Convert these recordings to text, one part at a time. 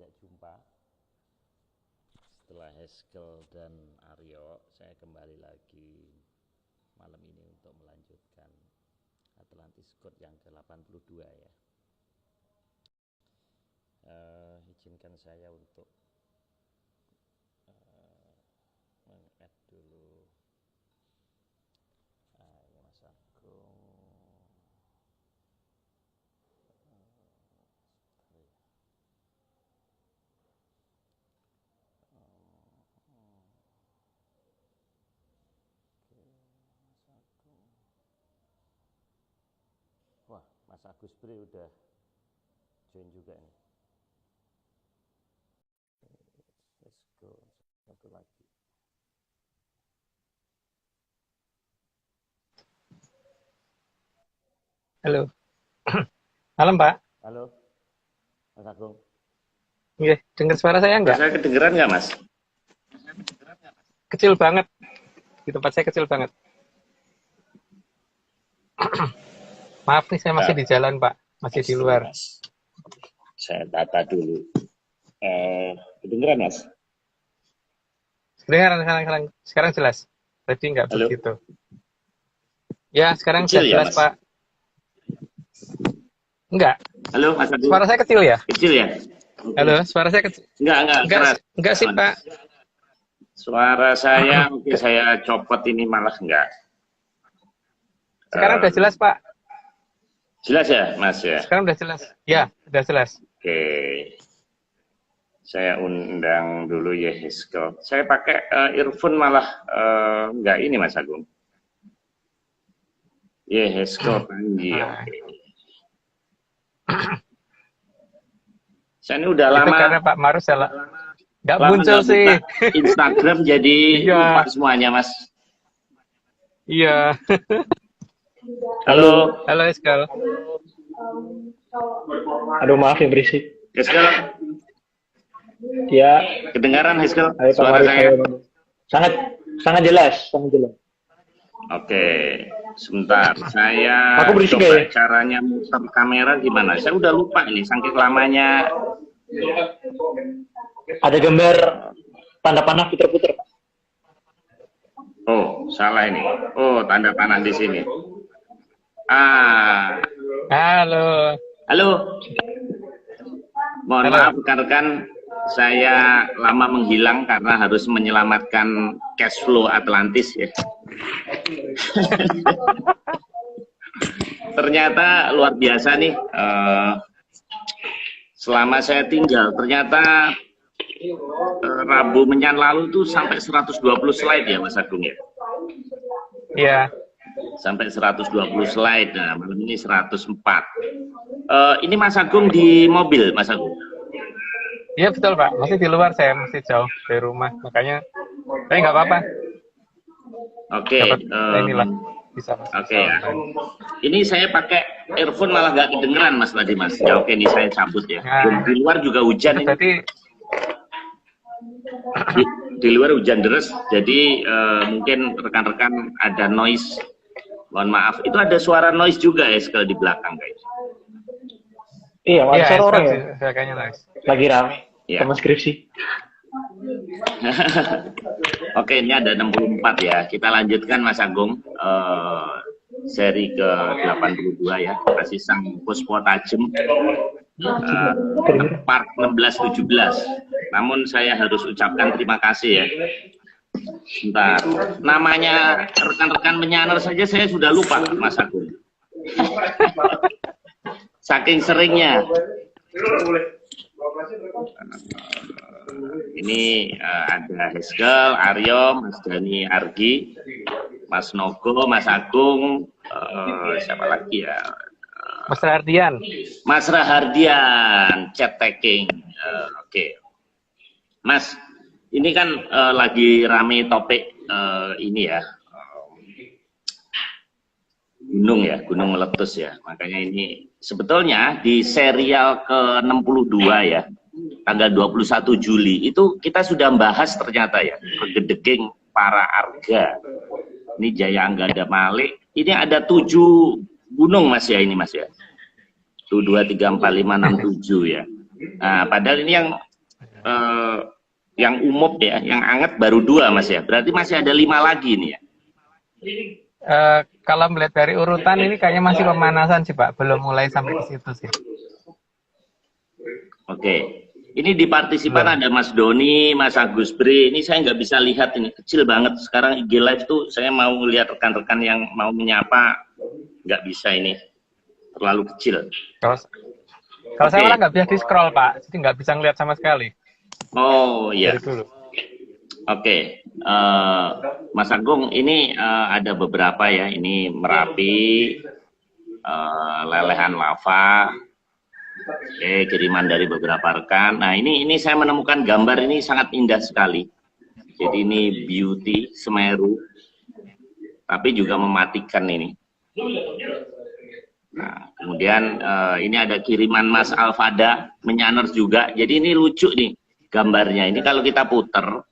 tidak jumpa. Setelah Heskel dan Aryo, saya kembali lagi malam ini untuk melanjutkan Atlantis Code yang ke-82 ya. Izinkan saya untuk meng-add dulu ini Mas Agung. Wah, Mas Agus Pri udah join juga nih. Let's go. Satu lagi. Halo. Malam, Pak. Halo, Mas Agung. Iya, dengar suara saya enggak? Saya kedengeran nggak, Mas? Kecil banget. Di tempat saya kecil banget. Maaf nih, saya masih di jalan, Pak. Masih di luar. Mas. Saya tata dulu. Kedengeran, Mas? Sekarang jelas. Tadi enggak Halo? begitu. Ya, sekarang Kecil ya, jelas, Mas? Pak. Enggak. Halo, Mas Agung. Suara saya kecil ya? Kecil ya? Halo, suara saya kecil. Enggak sih, Pak. Suara saya, oke, saya copot ini malah enggak. Sekarang udah jelas, Pak. Jelas ya, Mas ya? Sekarang udah jelas. Ya, udah jelas. Oke. Saya undang dulu ya Heskel. Saya pakai earphone malah enggak ini, Mas Agung. Ya Heskel Panji. Oke. Saya ini udah lama. Itu karena Pak Marus salah. Nggak Lama muncul nggak sih. buka Instagram jadi Iya. lupa semuanya, Mas. Iya. Halo. Halo, Eskal. Aduh, maaf ya berisik. Heskel, Ya, kedengaran Heskel? ayo Pak Suara Marif, saya? ayo. Sangat jelas, sangat jelas. Oke, sebentar. Saya Aku berisik coba ya? caranya muter kamera gimana. Saya udah lupa ini, saking lamanya. Ada gambar tanda panah puter-puter, Pak. Oh, salah ini. Oh, tanda panah di sini. Halo. Halo. Mohon Halo. maaf rekan-rekan, saya lama menghilang karena harus menyelamatkan cash flow Atlantis ya. Ternyata luar biasa nih. Selama saya tinggal, ternyata Rabu Menyan lalu tuh sampai 120 slide ya Mas Agung ya. Iya. Sampai 120 slide. Nah, malam ini 104. Ini Mas Agung di mobil, Mas Agung. Iya betul, Pak. Masih di luar, saya masih jauh dari rumah. Makanya saya nggak apa-apa. Oke. Dapat inilah bisa masuk. Oke ya. Ini saya pakai earphone malah nggak kedengeran Mas tadi Mas. Ya oke, ini saya cabut ya. Nah. Di luar juga hujan ini. Jadi Di luar hujan deras. Jadi mungkin rekan-rekan ada noise. Mohon maaf. Itu ada suara noise juga ya sekali di belakang guys. Iya, ada suara orang ya. Saya kayaknya nice. Lagi rame, Iya. sama skripsi. Oke, ini ada 64 ya. Kita lanjutkan Mas Agung. Seri ke-82 ya. Kasih sang Puspo Tajem. Part 16-17. Namun saya harus ucapkan terima kasih ya. Bentar. Namanya rekan-rekan menyaner saja saya sudah lupa Mas Agung. Saking seringnya. Ini ada Heskel, Aryo, Mas Dani Argi, Mas Nogo, Mas Agung, siapa lagi ya? Mas Ardian. Mas Rahardian, chat tagging. Oke. Mas, ini kan lagi rame topik ini ya. Gunung ya, gunung meletus ya. Makanya ini sebetulnya di serial ke-62 ya, tanggal 21 Juli itu kita sudah bahas ternyata ya, Regedeging para Arga. Ini Jaya Anggada Malik. Ini ada 7 gunung Mas ya ini Mas ya. 1, 2, 3, 4, 5, 6, 7 ya. Nah, padahal ini yang eh, yang umum ya, yang anget baru 2 Mas ya. Berarti masih ada 5 lagi nih ya. Kalau melihat dari urutan ini kayaknya masih pemanasan sih Pak, belum mulai sampai ke situ sih. Oke. Ini di partisipan ada Mas Doni, Mas Agus Bre. Ini saya nggak bisa lihat, ini kecil banget. Sekarang IG Live tuh saya mau lihat rekan-rekan yang mau menyapa, nggak bisa ini. Terlalu kecil. Kalau saya malah nggak bisa di scroll Pak, jadi nggak bisa ngeliat sama sekali. Oh iya. Dari dulu. Oke. Mas Agung, ini ada beberapa ya. Ini Merapi, lelehan lava. Oke, kiriman dari beberapa rekan. Nah, ini saya menemukan gambar ini sangat indah sekali. Jadi ini beauty Semeru, tapi juga mematikan ini. Nah, kemudian ini ada kiriman Mas Alfada, Menyaners juga. Jadi ini lucu nih gambarnya. Ini kalau kita puter,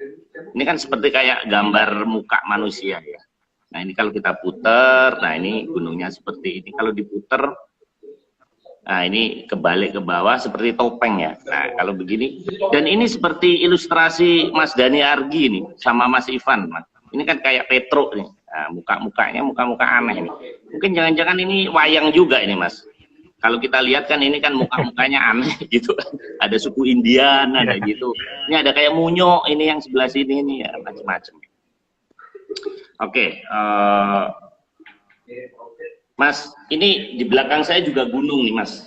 ini kan seperti kayak gambar muka manusia ya. Nah, ini kalau kita puter, nah ini gunungnya seperti ini. Kalau diputer, nah ini kebalik ke bawah seperti topeng ya. Nah kalau begini, dan ini seperti ilustrasi Mas Dani Argi nih sama Mas Ivan, Mas. Ini kan kayak Petro nih. Nah, muka-mukanya muka-muka aneh nih. Mungkin jangan-jangan ini wayang juga ini Mas. Kalau kita lihat kan ini kan muka-mukanya aneh gitu. Ada suku Indian, ada gitu. Ini ada kayak Munyo, ini yang sebelah sini ini ya, macam-macam. Oke, Mas, ini di belakang saya juga gunung nih Mas.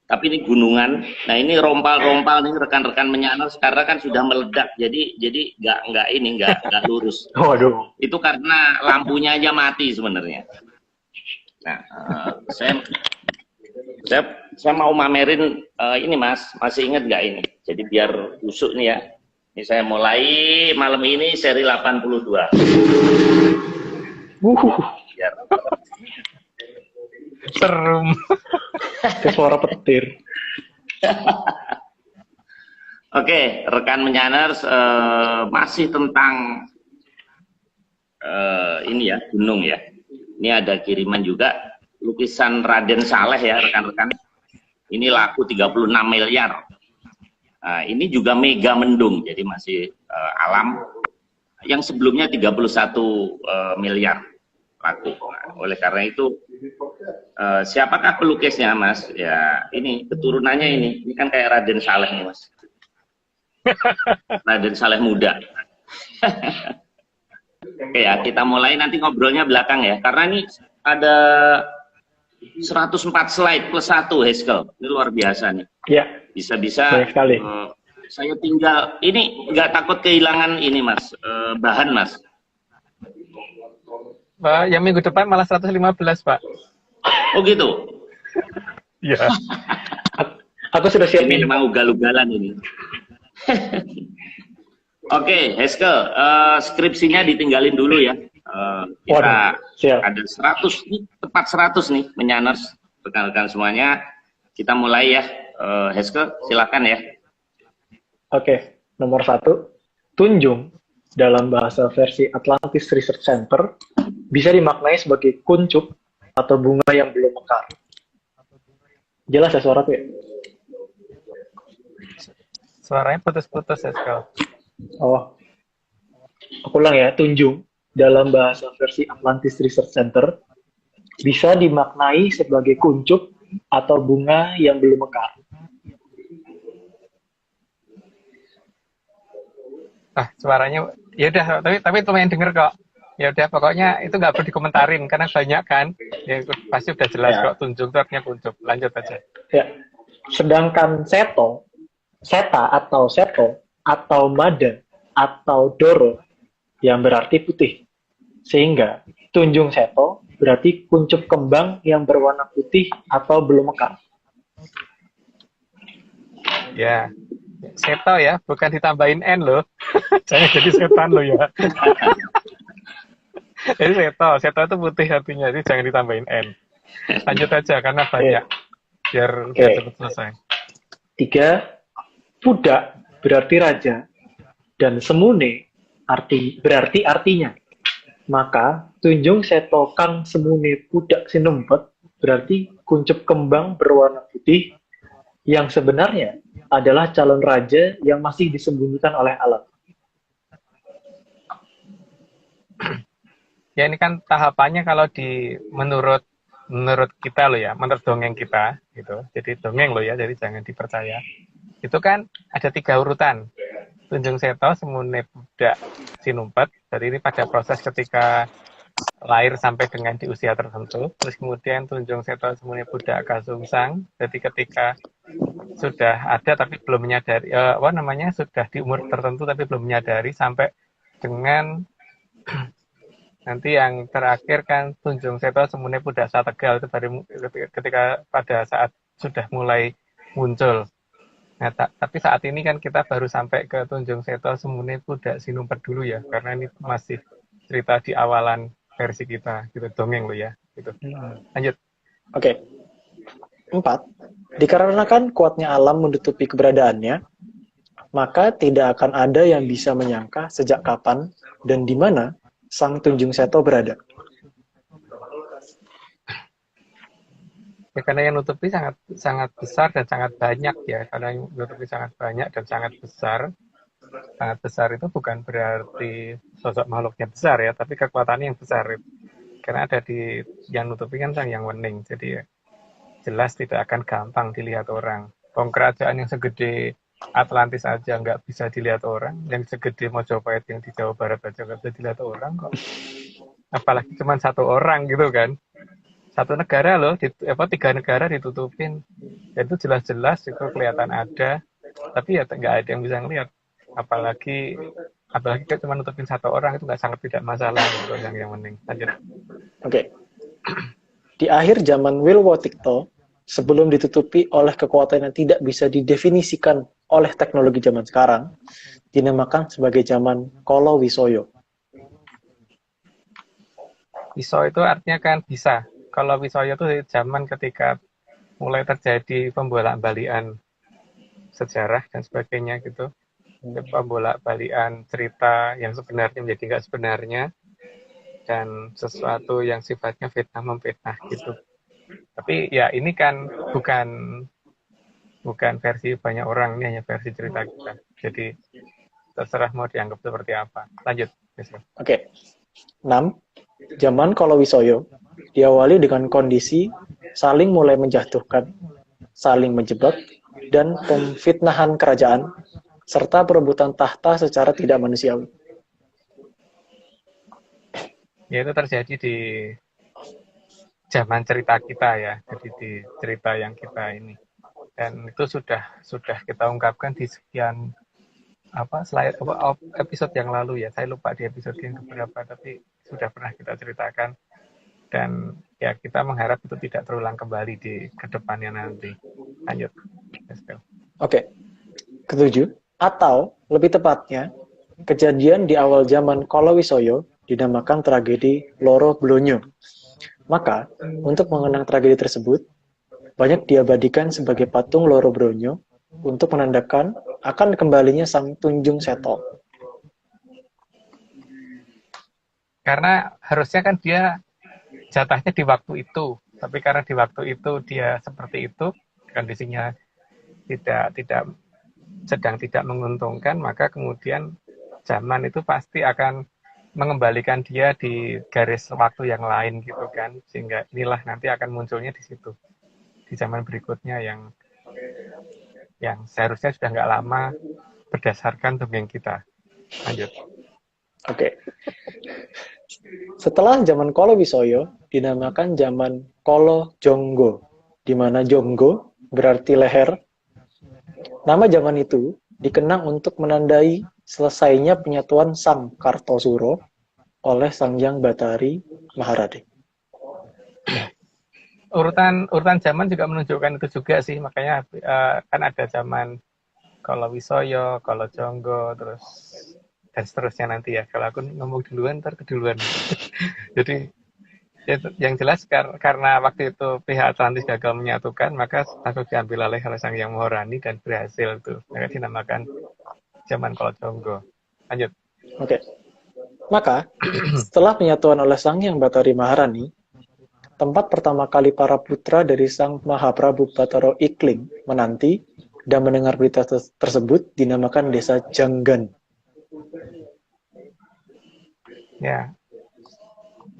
Tapi ini gunungan. Nah ini rompal-rompal nih rekan-rekan Menyaners karena kan sudah meledak. Jadi nggak lurus. Waduh. Itu karena lampunya aja mati sebenarnya. Nah, saya mau mamerin ini Mas. Masih ingat nggak ini? Jadi biar busuk nih ya. Ini saya mulai malam ini seri 82. Biar Serum. Ke suara petir. Oke, rekan Menyaners, masih tentang ini ya, gunung ya. Ini ada kiriman juga, lukisan Raden Saleh ya rekan-rekan. Ini laku 36 miliar. Nah, ini juga mega mendung, jadi masih alam. Yang sebelumnya 31 miliar laku. Nah, oleh karena itu, siapakah pelukisnya Mas? Ya ini keturunannya ini kan kayak Raden Saleh nih Mas. Raden Saleh muda. Oke ya, kita mulai nanti ngobrolnya belakang ya, karena ini ada 104 slide plus 1 Heskel. Ini luar biasa nih. Ya. Bisa-bisa saya tinggal ini nggak takut kehilangan ini Mas, bahan Mas. Pak, yang minggu depan malah 115 Pak. Oh gitu. Iya. Aku sudah siap. Ini memang ugal-ugalan ini. Oke, Heskel, skripsinya ditinggalin dulu ya. Kita ada 100 nih, tepat 100 nih Menyaners, rekan-rekan semuanya. Kita mulai ya. Heskel, silakan ya. Oke, nomor 1, Tunjung dalam bahasa versi Atlantis Research Center bisa dimaknai sebagai kuncup atau bunga yang belum mekar. Jelas ya suara tuh ya? Suaranya putus-putus ya sekali. Oh, aku ulang ya. Tunjung dalam bahasa versi Atlantis Research Center bisa dimaknai sebagai kuncup atau bunga yang belum mekar. Suaranya ya udah, tapi lumayan denger kok. Ya udah, pokoknya itu nggak perlu dikomentarin karena banyak kan. Ya pasti udah jelas kok, Tunjung itu artinya kuncup. Lanjut aja. Ya. Sedangkan seta atau mada atau doro yang berarti putih. Sehingga Tunjung Seto berarti kuncup kembang yang berwarna putih atau belum mekar. Ya. Seto ya, bukan ditambahin N loh. Jangan jadi setan loh ya. Jadi seto itu putih artinya, jadi jangan ditambahin N. Lanjut aja karena banyak. Biar cepat selesai. 3, Pudak berarti raja dan Semune berarti artinya. Maka Tunjung Seto Kang Semune Pudak Sinempet berarti kuncup kembang berwarna putih yang sebenarnya adalah calon raja yang masih disembunyikan oleh alam. Ya ini kan tahapannya kalau menurut kita loh ya, menurut dongeng kita gitu. Jadi dongeng loh ya, jadi jangan dipercaya. Itu kan ada 3 urutan. Tunjung Seto, Semune Budak, Sinumpet. Jadi ini pada proses ketika lahir sampai dengan di usia tertentu. Terus kemudian Tunjung Seto, Semune Budak, Kasungsang. Jadi ketika sudah ada tapi belum menyadari, sudah di umur tertentu tapi belum menyadari, sampai dengan nanti yang terakhir kan Tunjung Seto, Semune Budak, Sategal, itu baru ketika pada saat sudah mulai muncul. Nah, tapi saat ini kan kita baru sampai ke Tunjung Seto, Semune Budak, Sinumpet dulu ya, karena ini masih cerita di awalan versi kita, gitu, dongeng lo ya, gitu. Lanjut. Oke. 4. Dikarenakan kuatnya alam menutupi keberadaannya, maka tidak akan ada yang bisa menyangka sejak kapan dan di mana Sang Tunjung Seto berada. Ya, karena yang nutupi sangat sangat besar dan sangat banyak ya, karena yang nutupi sangat banyak dan sangat besar. Sangat besar itu bukan berarti sosok makhluknya besar ya, tapi kekuatannya yang besar. Karena ada di yang nutupi kan Sang Yang Wening, jadi ya, jelas tidak akan gampang dilihat orang. Kerajaan yang segede Atlantis aja nggak bisa dilihat orang, yang segede Mojopahit yang di Jawa Barat aja nggak bisa dilihat orang kok. Apalagi cuma 1 orang gitu kan. 1 negara loh, 3 negara ditutupin. Dan itu jelas-jelas itu kelihatan ada, tapi ya nggak ada yang bisa ngelihat. Apalagi cuma nutupin 1 orang, itu nggak, sangat tidak masalah gitu, yang penting. Lanjut. Oke. Di akhir zaman Wilwotikto, sebelum ditutupi oleh kekuatan yang tidak bisa didefinisikan oleh teknologi zaman sekarang, dinamakan sebagai zaman Kolo Wisoyo. Wiso itu artinya kan bisa. Kalau Wisoyo itu zaman ketika mulai terjadi pembolak-balikan sejarah dan sebagainya gitu. Pembolak-balikan cerita yang sebenarnya menjadi nggak sebenarnya, dan sesuatu yang sifatnya fitnah memfitnah gitu. Tapi ya ini kan bukan versi banyak orang, ini hanya versi cerita kita. Jadi terserah mau dianggap seperti apa. Lanjut. Oke. 6. Zaman Kolo Wisoyo diawali dengan kondisi saling mulai menjatuhkan, saling menjebak, dan pemfitnahan kerajaan, serta perebutan tahta secara tidak manusiawi. Ya, itu terjadi di zaman cerita kita ya, jadi di cerita yang kita ini. Dan itu sudah kita ungkapkan di sekian episode yang lalu ya. Saya lupa di episode yang keberapa, tapi sudah pernah kita ceritakan. Dan ya kita mengharap itu tidak terulang kembali di kedepannya nanti. Lanjut. Oke. 7. Atau lebih tepatnya, kejadian di awal zaman Kolo Wisoyo dinamakan tragedi Loro Blonyo. Maka, untuk mengenang tragedi tersebut, banyak diabadikan sebagai patung Loro Blonyo untuk menandakan akan kembalinya Sang Tunjung Seto. Karena harusnya kan dia jatahnya di waktu itu, tapi karena di waktu itu dia seperti itu, kondisinya tidak sedang tidak menguntungkan, maka kemudian zaman itu pasti akan mengembalikan dia di garis waktu yang lain gitu kan, sehingga inilah nanti akan munculnya di situ, di zaman berikutnya yang seharusnya sudah nggak lama berdasarkan dongeng kita. Lanjut. Oke. Setelah zaman Kolo Wisoyo dinamakan zaman Kolo Jonggo, di mana Jonggo berarti leher. Nama zaman itu dikenang untuk menandai selesainya penyatuan Sang Kartosuro oleh Sang Hyang Batari Maharade. Urutan zaman juga menunjukkan itu juga sih, makanya kan ada zaman Kolo Wisoyo, Kolo Jonggo, terus dan seterusnya nanti ya. Kalau aku ngomong duluan, ntar keduluan. Jadi yang jelas karena waktu itu pihak Atlantis gagal menyatukan, maka langsung diambil alih oleh Sang Hyang Maharani dan berhasil tuh. Maka dinamakan zaman Kolo Jonggo. Lanjut. Oke. Maka setelah penyatuan oleh Sang Hyang Batari Maharani, tempat pertama kali para putra dari Sang Mahaprabu Batara Ikling menanti dan mendengar berita tersebut dinamakan desa Janggan. Ya,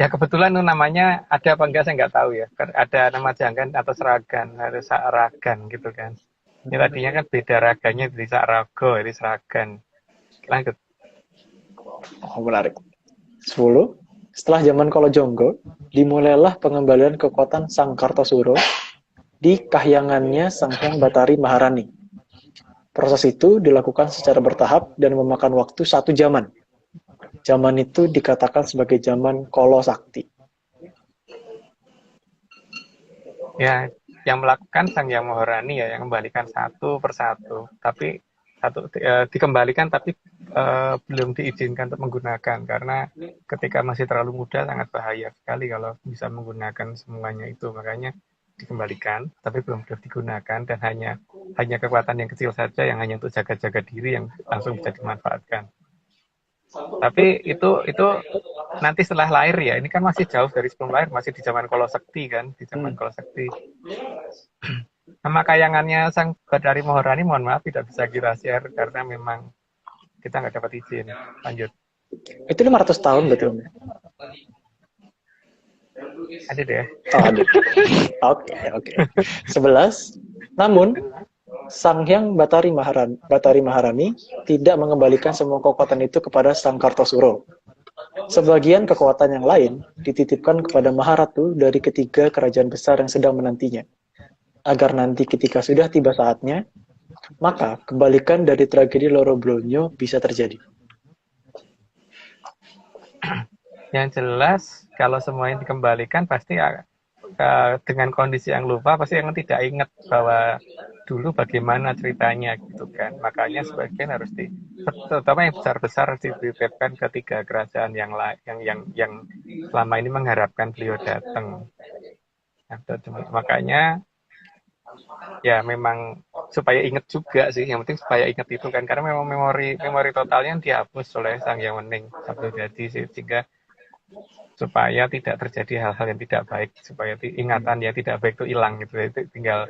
ya kebetulan tuh namanya ada apa enggak saya nggak tahu ya. Ada nama Janggan atau Seragan, harus Saragan gitu kan. Ini tadinya kan beda raganya dari Sarago, jadi Seragan. Lanjut. Oh, menarik. 10. Setelah zaman Kalajengga, dimulailah pengembalian kekuatan Sang Kartosuro di kahyangannya Sang Hyang Batari Maharani. Proses itu dilakukan secara bertahap dan memakan waktu 1 zaman. Zaman itu dikatakan sebagai zaman Kolo Sakti. Ya, yang melakukan Sang Hyang Maharani ya, yang kembalikan satu persatu. Tapi dikembalikan tapi belum diizinkan untuk menggunakan karena ketika masih terlalu muda sangat bahaya sekali kalau bisa menggunakan semuanya itu, makanya dikembalikan tapi belum boleh digunakan dan hanya kekuatan yang kecil saja yang hanya untuk jaga-jaga diri yang langsung bisa dimanfaatkan. Tapi itu nanti setelah lahir ya, ini kan masih jauh dari sebelum lahir, masih di zaman Kolo Sakti kan, di zaman Kolo Sakti. Nama kayangannya Sang Batari Maharani, mohon maaf tidak bisa kita share karena memang kita nggak dapat izin. Lanjut. Itu 500 tahun betul? Ada deh. Oh, ada. Oke. 11. Namun, Sang Hyang Batari Maharani tidak mengembalikan semua kekuatan itu kepada Sang Kartosuro. Sebagian kekuatan yang lain dititipkan kepada Maharatu dari ketiga kerajaan besar yang sedang menantinya. Agar nanti ketika sudah tiba saatnya, maka kebalikan dari tragedi Loro Blonyo bisa terjadi. Yang jelas, kalau semuanya dikembalikan pasti dengan kondisi yang lupa, pasti yang tidak ingat bahwa dulu bagaimana ceritanya gitu kan. Makanya sebagian harus terutama yang besar-besar harus dititipkan ke 3 kerajaan yang selama ini mengharapkan beliau datang. Makanya ya memang supaya ingat juga sih, yang penting supaya ingat itu kan, karena memang memori totalnya dihapus oleh Sang Hyang Wening Sabdo Dadi sehingga supaya tidak terjadi hal-hal yang tidak baik, supaya ingatan yang tidak baik itu hilang gitu, itu tinggal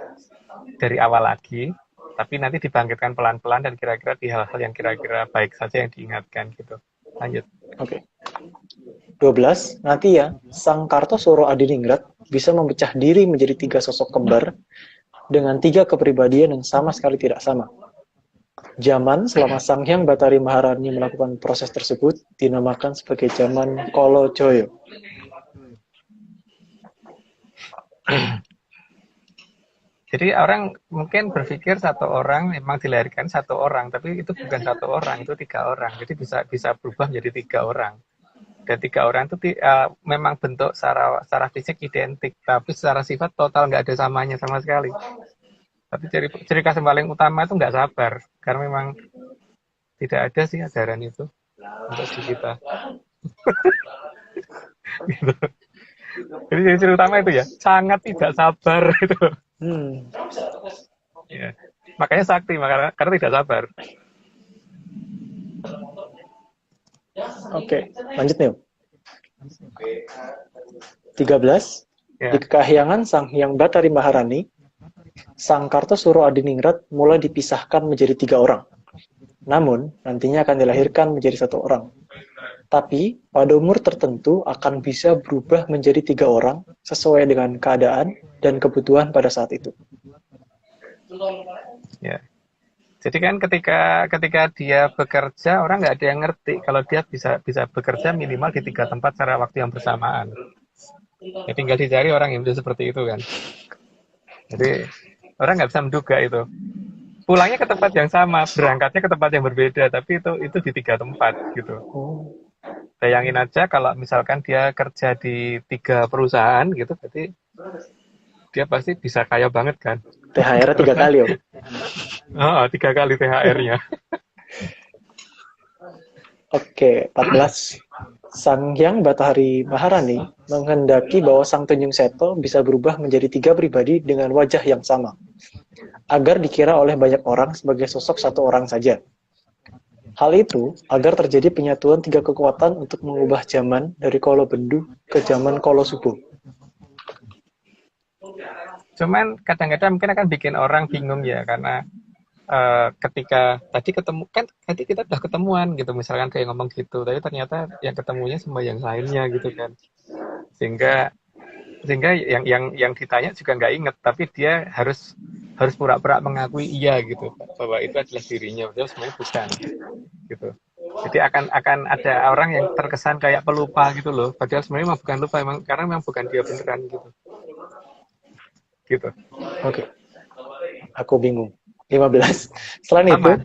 dari awal lagi, tapi nanti dibangkitkan pelan-pelan dan kira-kira di hal-hal yang kira-kira baik saja yang diingatkan gitu. Lanjut. Oke. 12. Nanti ya, Sang Kartosuro Adiningrat bisa memecah diri menjadi 3 sosok kembar dengan 3 kepribadian yang sama sekali tidak sama. Zaman selama Sang Hyang Batari Maharani melakukan proses tersebut dinamakan sebagai zaman Kolo Joyo. Jadi orang mungkin berpikir satu orang memang dilahirkan satu orang, tapi itu bukan satu orang, itu 3 orang. Jadi bisa berubah menjadi 3 orang. Dan 3 orang itu memang bentuk secara fisik identik, tapi secara sifat total nggak ada samanya sama sekali. Tapi ciri khas yang paling utama itu nggak sabar, karena memang tidak ada sih ajaran itu untuk di kita. Gitu. Jadi ciri utama itu ya, sangat tidak sabar itu. Ya. Makanya sakti, karena tidak sabar. Oke, lanjut nih. 13. Ya. Di kahyangan Sang Hyang Batari Maharani, Sang Kartosuro Adiningrat mulai dipisahkan menjadi 3 orang. Namun, nantinya akan dilahirkan menjadi 1 orang. Tapi, pada umur tertentu akan bisa berubah menjadi 3 orang sesuai dengan keadaan dan kebutuhan pada saat itu. Ya. Jadi kan ketika dia bekerja, orang nggak ada yang ngerti kalau dia bisa bekerja minimal di 3 tempat secara waktu yang bersamaan. Ya, tinggal dicari orang yang bisa seperti itu kan. Jadi orang nggak bisa menduga itu. Pulangnya ke tempat yang sama, berangkatnya ke tempat yang berbeda, tapi itu di 3 tempat gitu. Bayangin aja kalau misalkan dia kerja di 3 perusahaan gitu, berarti dia pasti bisa kaya banget kan. THR-nya 3 kali, Om. 3 kali THR-nya. Oke, 14. Sang Hyang Batari Maharani menghendaki bahwa Sang Tunjung Seto bisa berubah menjadi 3 pribadi dengan wajah yang sama, agar dikira oleh banyak orang sebagai sosok 1 orang saja. Hal itu agar terjadi penyatuan 3 kekuatan untuk mengubah zaman dari Kolo Bendu ke zaman Kolo Subo. Cuman kadang-kadang mungkin akan bikin orang bingung ya, karena ketika tadi ketemu kan tadi kita udah ketemuan gitu misalkan kayak ngomong gitu tapi ternyata yang ketemunya sama yang lainnya gitu kan sehingga yang ditanya juga nggak inget tapi dia harus pura-pura mengakui iya gitu bahwa itu adalah dirinya padahal sebenarnya bukan gitu jadi akan ada orang yang terkesan kayak pelupa gitu loh padahal sebenarnya memang bukan lupa emang karena memang bukan dia beneran gitu Oke, aku bingung. 15. Selain itu, sama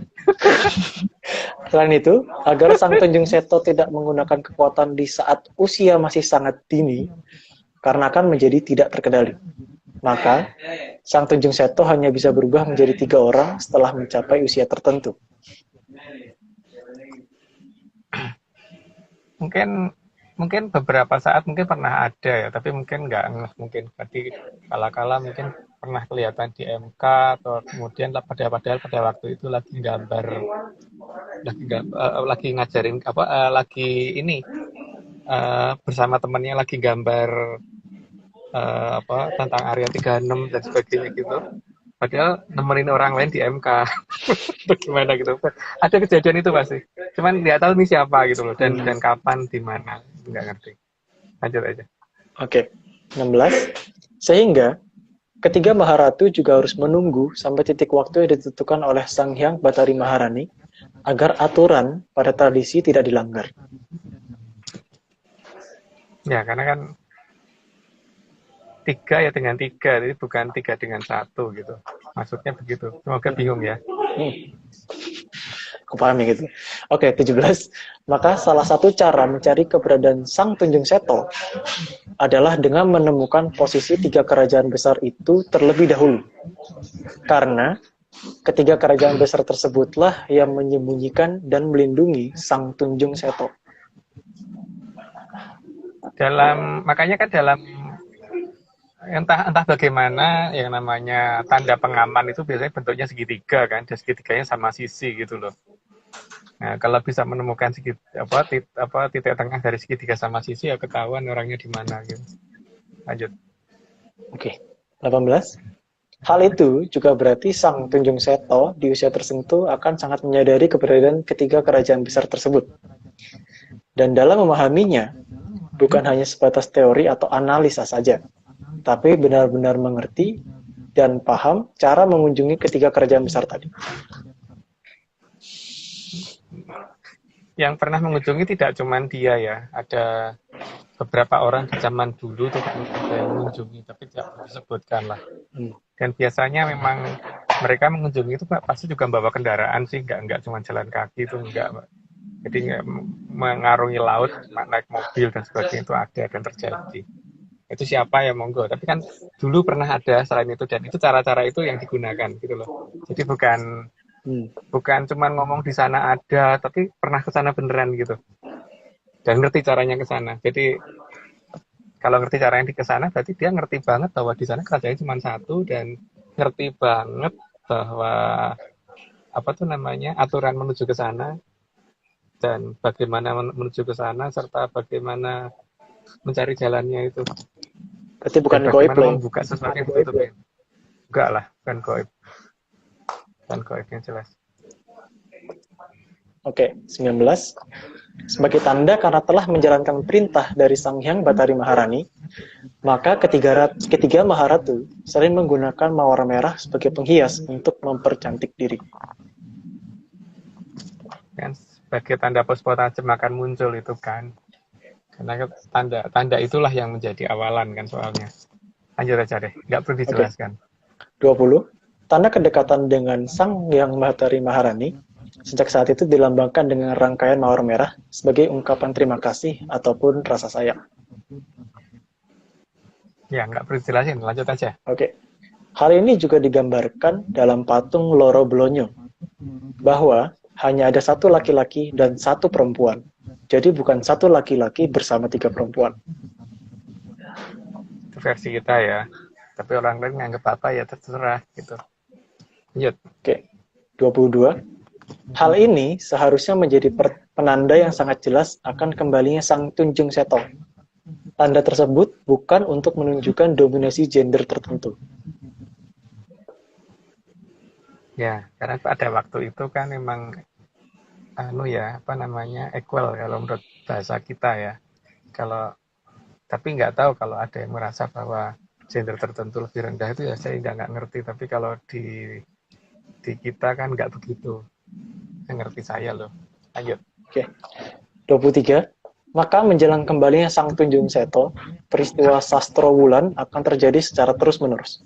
selain itu, agar Sang Tunjung Seto tidak menggunakan kekuatan di saat usia masih sangat dini, karena akan menjadi tidak terkendali. Maka, Sang Tunjung Seto hanya bisa berubah menjadi 3 orang setelah mencapai usia tertentu. mungkin beberapa saat mungkin pernah ada ya tapi mungkin nggak ngeh mungkin berarti kala-kala mungkin pernah kelihatan di MK atau kemudian padahal pada waktu itu lagi gambar lagi ngajarin lagi ini bersama temannya lagi gambar tentang area 36 dan sebagainya gitu padahal nemenin orang lain di MK bagaimana gitu ada kejadian itu pasti cuman nggak tahu ini siapa gitu loh dan kapan di mana nggak ngerti lanjut aja Oke, 16. Sehingga, ketiga Maharatu juga harus menunggu sampai titik waktu yang ditentukan oleh Sang Hyang Bathari Maharani agar aturan pada tradisi tidak dilanggar. ya karena kan 3 ya dengan 3 jadi bukan 3 dengan 1 gitu maksudnya begitu semoga bingung ya Aku paham ya gitu. Oke, 17. Maka salah satu cara mencari keberadaan Sang Tunjung Seto adalah dengan menemukan posisi 3 kerajaan besar itu terlebih dahulu. Karena ketiga kerajaan besar tersebutlah yang menyembunyikan dan melindungi Sang Tunjung Seto. makanya kan dalam entah bagaimana yang namanya tanda pengaman itu biasanya bentuknya segitiga kan dan segitiganya sama sisi gitu loh. Nah, kalau bisa menemukan titik tengah dari segitiga sama sisi ya ketahuan orangnya di mana gitu. Lanjut. Oke, 18. Hal itu juga berarti Sang Tunjung Seto di usia tertentu akan sangat menyadari keberadaan ketiga kerajaan besar tersebut. Dan dalam memahaminya, bukan hanya sebatas teori atau analisa saja, tapi benar-benar mengerti dan paham cara mengunjungi ketiga kerajaan besar tadi. Yang pernah mengunjungi tidak cuma dia ya, ada beberapa orang di zaman dulu tuh yang mengunjungi, tapi tidak disebutkan lah. Dan biasanya memang mereka mengunjungi itu pasti juga membawa kendaraan sih, nggak cuma jalan kaki itu enggak. Jadi mengarungi laut, naik mobil dan sebagainya itu ada dan terjadi. Itu siapa ya monggo, tapi kan dulu pernah ada selain itu dan itu cara-cara itu yang digunakan gitu loh. Jadi bukan cuma ngomong di sana ada, tapi pernah ke sana beneran gitu. Dan ngerti caranya ke sana. Jadi kalau ngerti caranya ke sana berarti dia ngerti banget bahwa di sana kerajaannya cuma satu dan ngerti banget bahwa aturan menuju ke sana dan bagaimana menuju ke sana serta bagaimana mencari jalannya itu. Berarti bukan goib loh. Membuka sesuatu yang ditutup. Enggak lah, bukan goib. Bukan goib yang jelas. Oke, 19. Sebagai tanda karena telah menjalankan perintah dari Sang Hyang Bathari Maharani, maka ketiga Maharatu sering menggunakan mawar merah sebagai penghias untuk mempercantik diri. Kan sebagai tanda puspa tajam akan muncul itu kan. Karena tanda itulah yang menjadi awalan kan soalnya. Lanjut aja deh, nggak perlu dijelaskan. 20. Tanda kedekatan dengan Sang Hyang Bathari Maharani sejak saat itu dilambangkan dengan rangkaian mawar merah sebagai ungkapan terima kasih ataupun rasa sayang. Ya, nggak perlu dijelasin, lanjut aja. Oke. Hal ini juga digambarkan dalam patung Loro Blonyo, bahwa hanya ada satu laki-laki dan satu perempuan. Jadi bukan satu laki-laki bersama 3 perempuan. Itu versi kita ya. Tapi orang lain nganggap apa ya terserah gitu. Lanjut. Oke. 22. Hal ini seharusnya menjadi penanda yang sangat jelas akan kembalinya Sang Tunjung Seto. Tanda tersebut bukan untuk menunjukkan dominasi gender tertentu. Ya, karena pada waktu itu kan memang equal kalau menurut bahasa kita ya. Kalau tapi nggak tahu kalau ada yang merasa bahwa gender tertentu lebih rendah itu ya saya nggak ngerti. Tapi kalau di kita kan nggak begitu. Saya ngerti saya loh. Lanjut. Oke. 23. Maka menjelang kembalinya Sang Tunjung Seto, peristiwa Sastrowulan akan terjadi secara terus-menerus.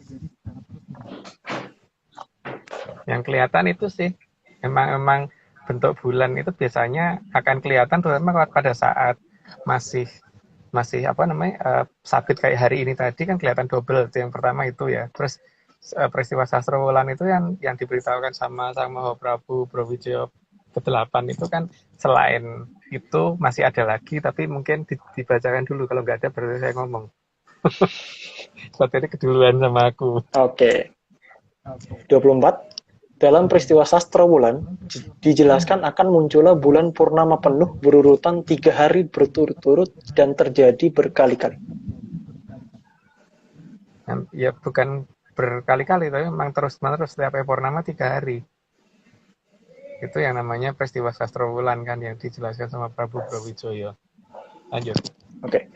Yang kelihatan itu sih memang bentuk bulan itu biasanya akan kelihatan terutama pada saat masih sabit kayak hari ini tadi kan kelihatan double. Itu yang pertama itu ya. Terus peristiwa Sastrowulan itu yang diberitahukan sama Prabu Brawijaya ke-8 itu kan selain itu masih ada lagi, tapi mungkin dibacakan dulu. Kalau nggak ada berarti saya ngomong. Seperti ini keduluan sama aku. Oke. 24. Dalam peristiwa Sastrowulan dijelaskan akan munculnya bulan purnama penuh berurutan 3 hari berturut-turut dan terjadi berkali-kali. Ya bukan berkali-kali, tapi memang terus-menerus setiap purnama 3 hari. Itu yang namanya peristiwa Sastrowulan kan yang dijelaskan sama Prabu Brawijaya. Lanjut. Oke.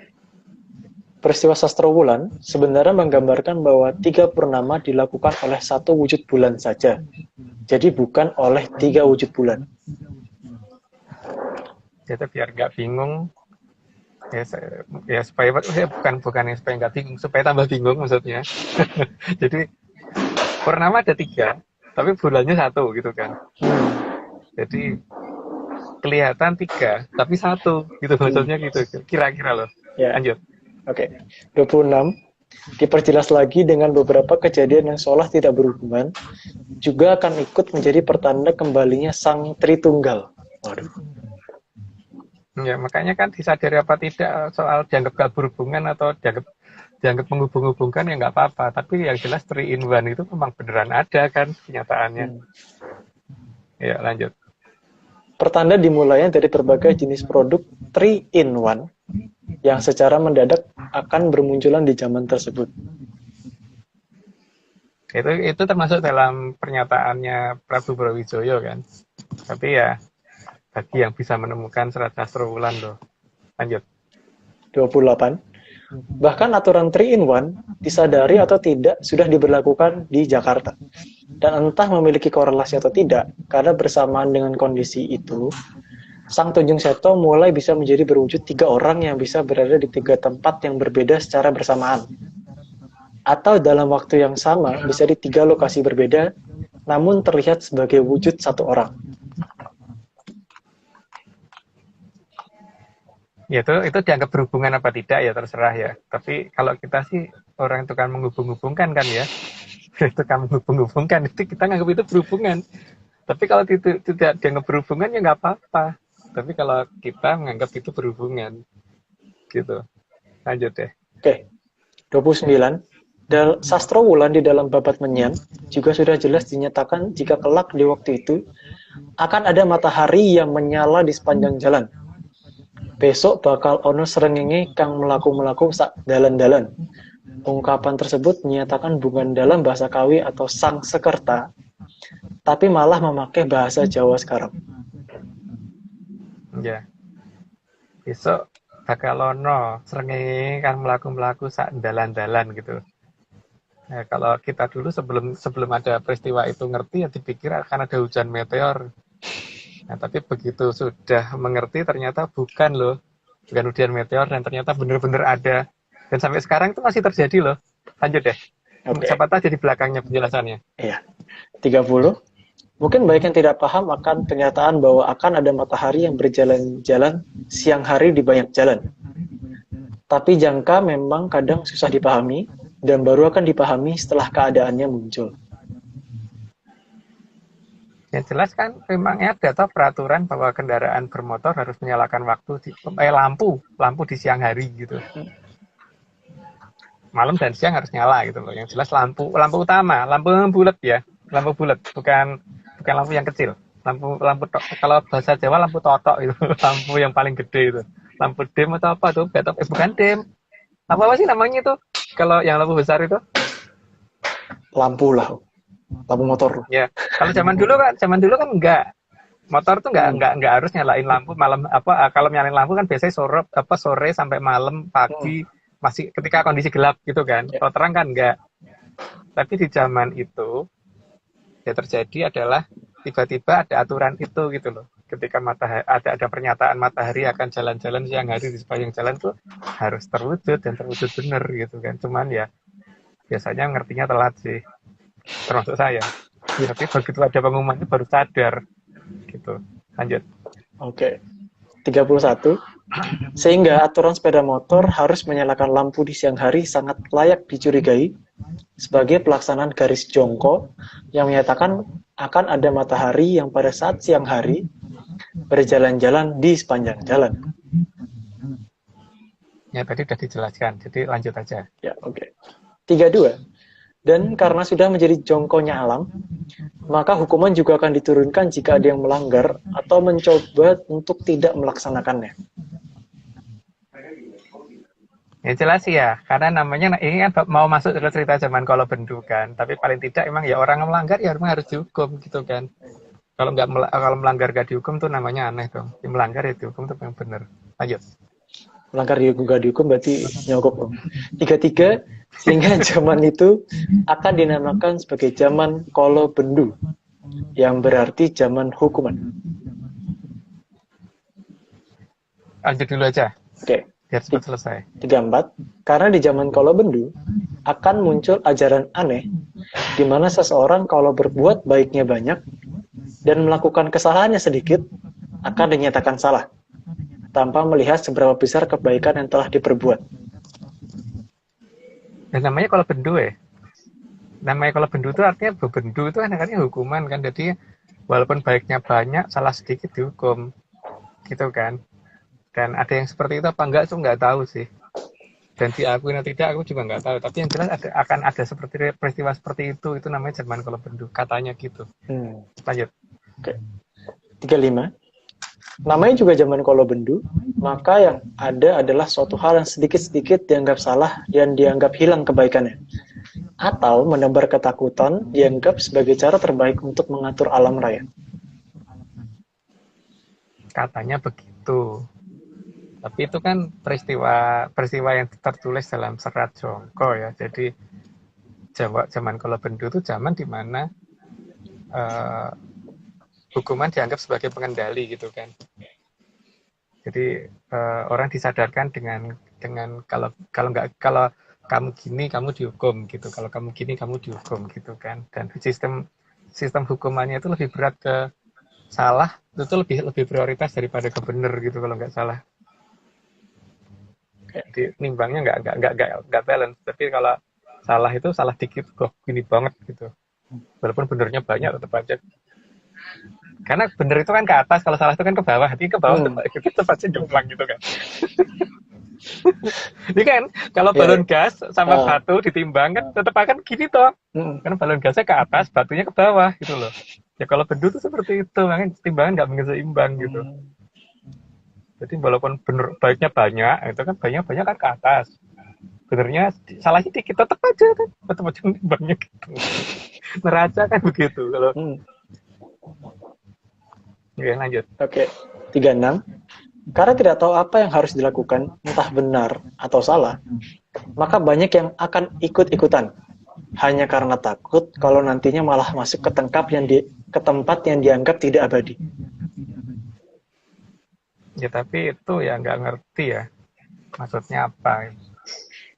Peristiwa Sastrowulan sebenarnya menggambarkan bahwa 3 purnama dilakukan oleh 1 wujud bulan saja. Jadi bukan oleh 3 wujud bulan. Jadi biar nggak bingung, supaya bukan supaya nggak bingung, supaya tambah bingung maksudnya. Jadi purnama ada 3, tapi bulannya 1 gitu kan. Jadi kelihatan 3, tapi 1 gitu maksudnya gitu. Kira-kira loh. Ya. Lanjut. Oke. 26. Diperjelas lagi dengan beberapa kejadian yang seolah tidak berhubungan, juga akan ikut menjadi pertanda kembalinya Sang Tritunggal. Waduh. Ya, makanya kan disadari apa tidak soal dianggap gak berhubungan atau dianggap menghubung-hubungkan ya nggak apa-apa. Tapi yang jelas 3 in 1 itu memang beneran ada kan kenyataannya. Ya, lanjut. Pertanda dimulainya dari berbagai jenis produk 3 in 1 yang secara mendadak akan bermunculan di zaman tersebut. Itu termasuk dalam pernyataannya Prabu Brawijaya kan. Tapi ya bagi yang bisa menemukan Serat Sastrowulan loh. Lanjut. 28. Bahkan aturan 3 in 1 disadari atau tidak sudah diberlakukan di Jakarta. Dan entah memiliki korelasi atau tidak, karena bersamaan dengan kondisi itu, Sang Tunjung Seto mulai bisa menjadi berwujud 3 orang yang bisa berada di 3 tempat yang berbeda secara bersamaan. Atau dalam waktu yang sama bisa di 3 lokasi berbeda, namun terlihat sebagai wujud 1 orang. Ya itu dianggap berhubungan apa tidak ya terserah ya. Tapi kalau kita sih orang itu kan menghubung-hubungkan kan ya. Itu kan menghubung-hubungkan, itu kita nganggap itu berhubungan. Tapi kalau itu tidak dianggap berhubungan ya nggak apa-apa. Tapi kalau kita menganggap itu berhubungan, gitu. Lanjut deh. Oke, 29. Sastrowulan di dalam Babat Menyan juga sudah jelas dinyatakan jika kelak di waktu itu akan ada matahari yang menyala di sepanjang jalan. Besok bakal ono srengenge kang melaku-melaku sak dalan-dalan. Ungkapan tersebut menyatakan bukan dalam bahasa Kawi atau Sang Sekerta, tapi malah memakai bahasa Jawa sekarang. Ya. Besok bakal ono srengenge kan melaku-melaku sak dalan-dalan gitu. Nah, kalau kita dulu sebelum ada peristiwa itu ngerti ya dipikir akan ada hujan meteor. Nah, tapi begitu sudah mengerti ternyata bukan loh. Bukan hujan meteor dan ternyata benar-benar ada. Dan sampai sekarang itu masih terjadi loh. Lanjut deh. Okay. Siapa tahu jadi belakangnya penjelasannya. Iya. 30. Mungkin banyak yang tidak paham akan pernyataan bahwa akan ada matahari yang berjalan-jalan siang hari di banyak jalan. Tapi jangka memang kadang susah dipahami dan baru akan dipahami setelah keadaannya muncul. Ya jelas kan memang ada peraturan bahwa kendaraan bermotor harus menyalakan lampu di siang hari gitu. Malam dan siang harus nyala gitu loh. Yang jelas lampu utama, lampu bulat ya, lampu bulat, bukan lampu yang kecil. Lampu kalau bahasa Jawa lampu totok itu, lampu yang paling gede itu. Lampu dim atau apa tuh? Bukan dim. Lampu apa sih namanya itu? Kalau yang lampu besar itu? Lampu lah. lampu motor. Ya, kalau zaman dulu kan enggak. Motor tuh enggak harus nyalain lampu malam kalau nyalain lampu kan biasanya sore sampai malam, Hmm. pagi, masih ketika kondisi gelap gitu kan. Ya. Kalau terang kan enggak. Tapi di zaman itu yang terjadi adalah tiba-tiba ada aturan itu gitu loh. Ketika ada pernyataan matahari akan jalan-jalan siang hari di sepanjang jalan tuh harus terwujud dan terwujud benar gitu kan. Cuman ya biasanya ngertinya telat sih, termasuk saya. Tapi begitu ada pengumuman itu baru sadar gitu. Lanjut. Oke. 31. Sehingga aturan sepeda motor harus menyalakan lampu di siang hari sangat layak dicurigai sebagai pelaksanaan garis jongko yang menyatakan akan ada matahari yang pada saat siang hari berjalan-jalan di sepanjang jalan. Ya tadi udah dijelaskan, jadi lanjut aja. Ya, oke. 32. Dan karena sudah menjadi jongkonya alam, maka hukuman juga akan diturunkan jika ada yang melanggar atau mencoba untuk tidak melaksanakannya. Ya jelas sih ya, karena namanya ini kan mau masuk ke cerita zaman kalau bendu kan, tapi paling tidak emang ya orang yang melanggar ya harus dihukum gitu kan. Kalau melanggar gak dihukum tuh namanya aneh dong. Yang melanggar ya dihukum tuh yang benar. Lanjut. Melanggar juga dihukum berarti nyogok dong. 33. Sehingga zaman itu akan dinamakan sebagai zaman kolo bendu, yang berarti zaman hukuman. Lanjut dulu aja. Oke. Biar cepat selesai. 34. Karena di zaman kolo bendu akan muncul ajaran aneh di mana seseorang kalau berbuat baiknya banyak dan melakukan kesalahannya sedikit akan dinyatakan salah tanpa melihat seberapa besar kebaikan yang telah diperbuat. Dan namanya kalau bendu ya. Namanya kalau bendu itu artinya bebendu itu kan hukuman kan. Jadi walaupun baiknya banyak, salah sedikit dihukum. Gitu kan. Dan ada yang seperti itu apa enggak tuh nggak tahu sih. Dan diakui atau tidak aku juga nggak tahu. Tapi yang jelas akan ada seperti peristiwa seperti itu namanya zaman kalau bendu. Katanya gitu. Lanjut. Oke. 35. Namanya juga zaman kolo bendu, maka yang ada adalah suatu hal yang sedikit-sedikit dianggap salah dan dianggap hilang kebaikannya. Atau menebar ketakutan dianggap sebagai cara terbaik untuk mengatur alam raya. Katanya begitu. Tapi itu kan peristiwa yang tertulis dalam serat jongko ya. Jadi zaman kolo bendu itu zaman di mana hukuman dianggap sebagai pengendali gitu kan. Jadi orang disadarkan dengan kalau kamu gini kamu dihukum gitu, kalau kamu gini kamu dihukum gitu kan. Dan sistem hukumannya itu lebih berat ke salah, itu lebih prioritas daripada ke benar gitu kalau nggak salah. Jadi nimbangnya nggak balance. Tapi kalau salah itu salah dikit kok gini banget gitu. Walaupun benernya banyak tetap aja. Karena bener itu kan ke atas, kalau salah itu kan ke bawah. Jadi ke bawah tetap aja jomplang gitu kan. Ini kan kalau balon gas sama batu ditimbang kan tetap akan gini toh. Karena balon gasnya ke atas, batunya ke bawah gitu loh. Ya kalau bendu itu seperti itu, makanya timbangan nggak mungkin seimbang gitu. Jadi walaupun bener baiknya banyak, itu kan banyak kan ke atas. Benernya salahnya dikit tetap aja timbangnya gitu. Neraca kan begitu kalau. Oke, lanjut. Oke, 36. Karena tidak tahu apa yang harus dilakukan, entah benar atau salah, maka banyak yang akan ikut-ikutan. Hanya karena takut kalau nantinya malah masuk ke tempat yang dianggap tidak abadi. Ya tapi itu ya nggak ngerti ya. Maksudnya apa?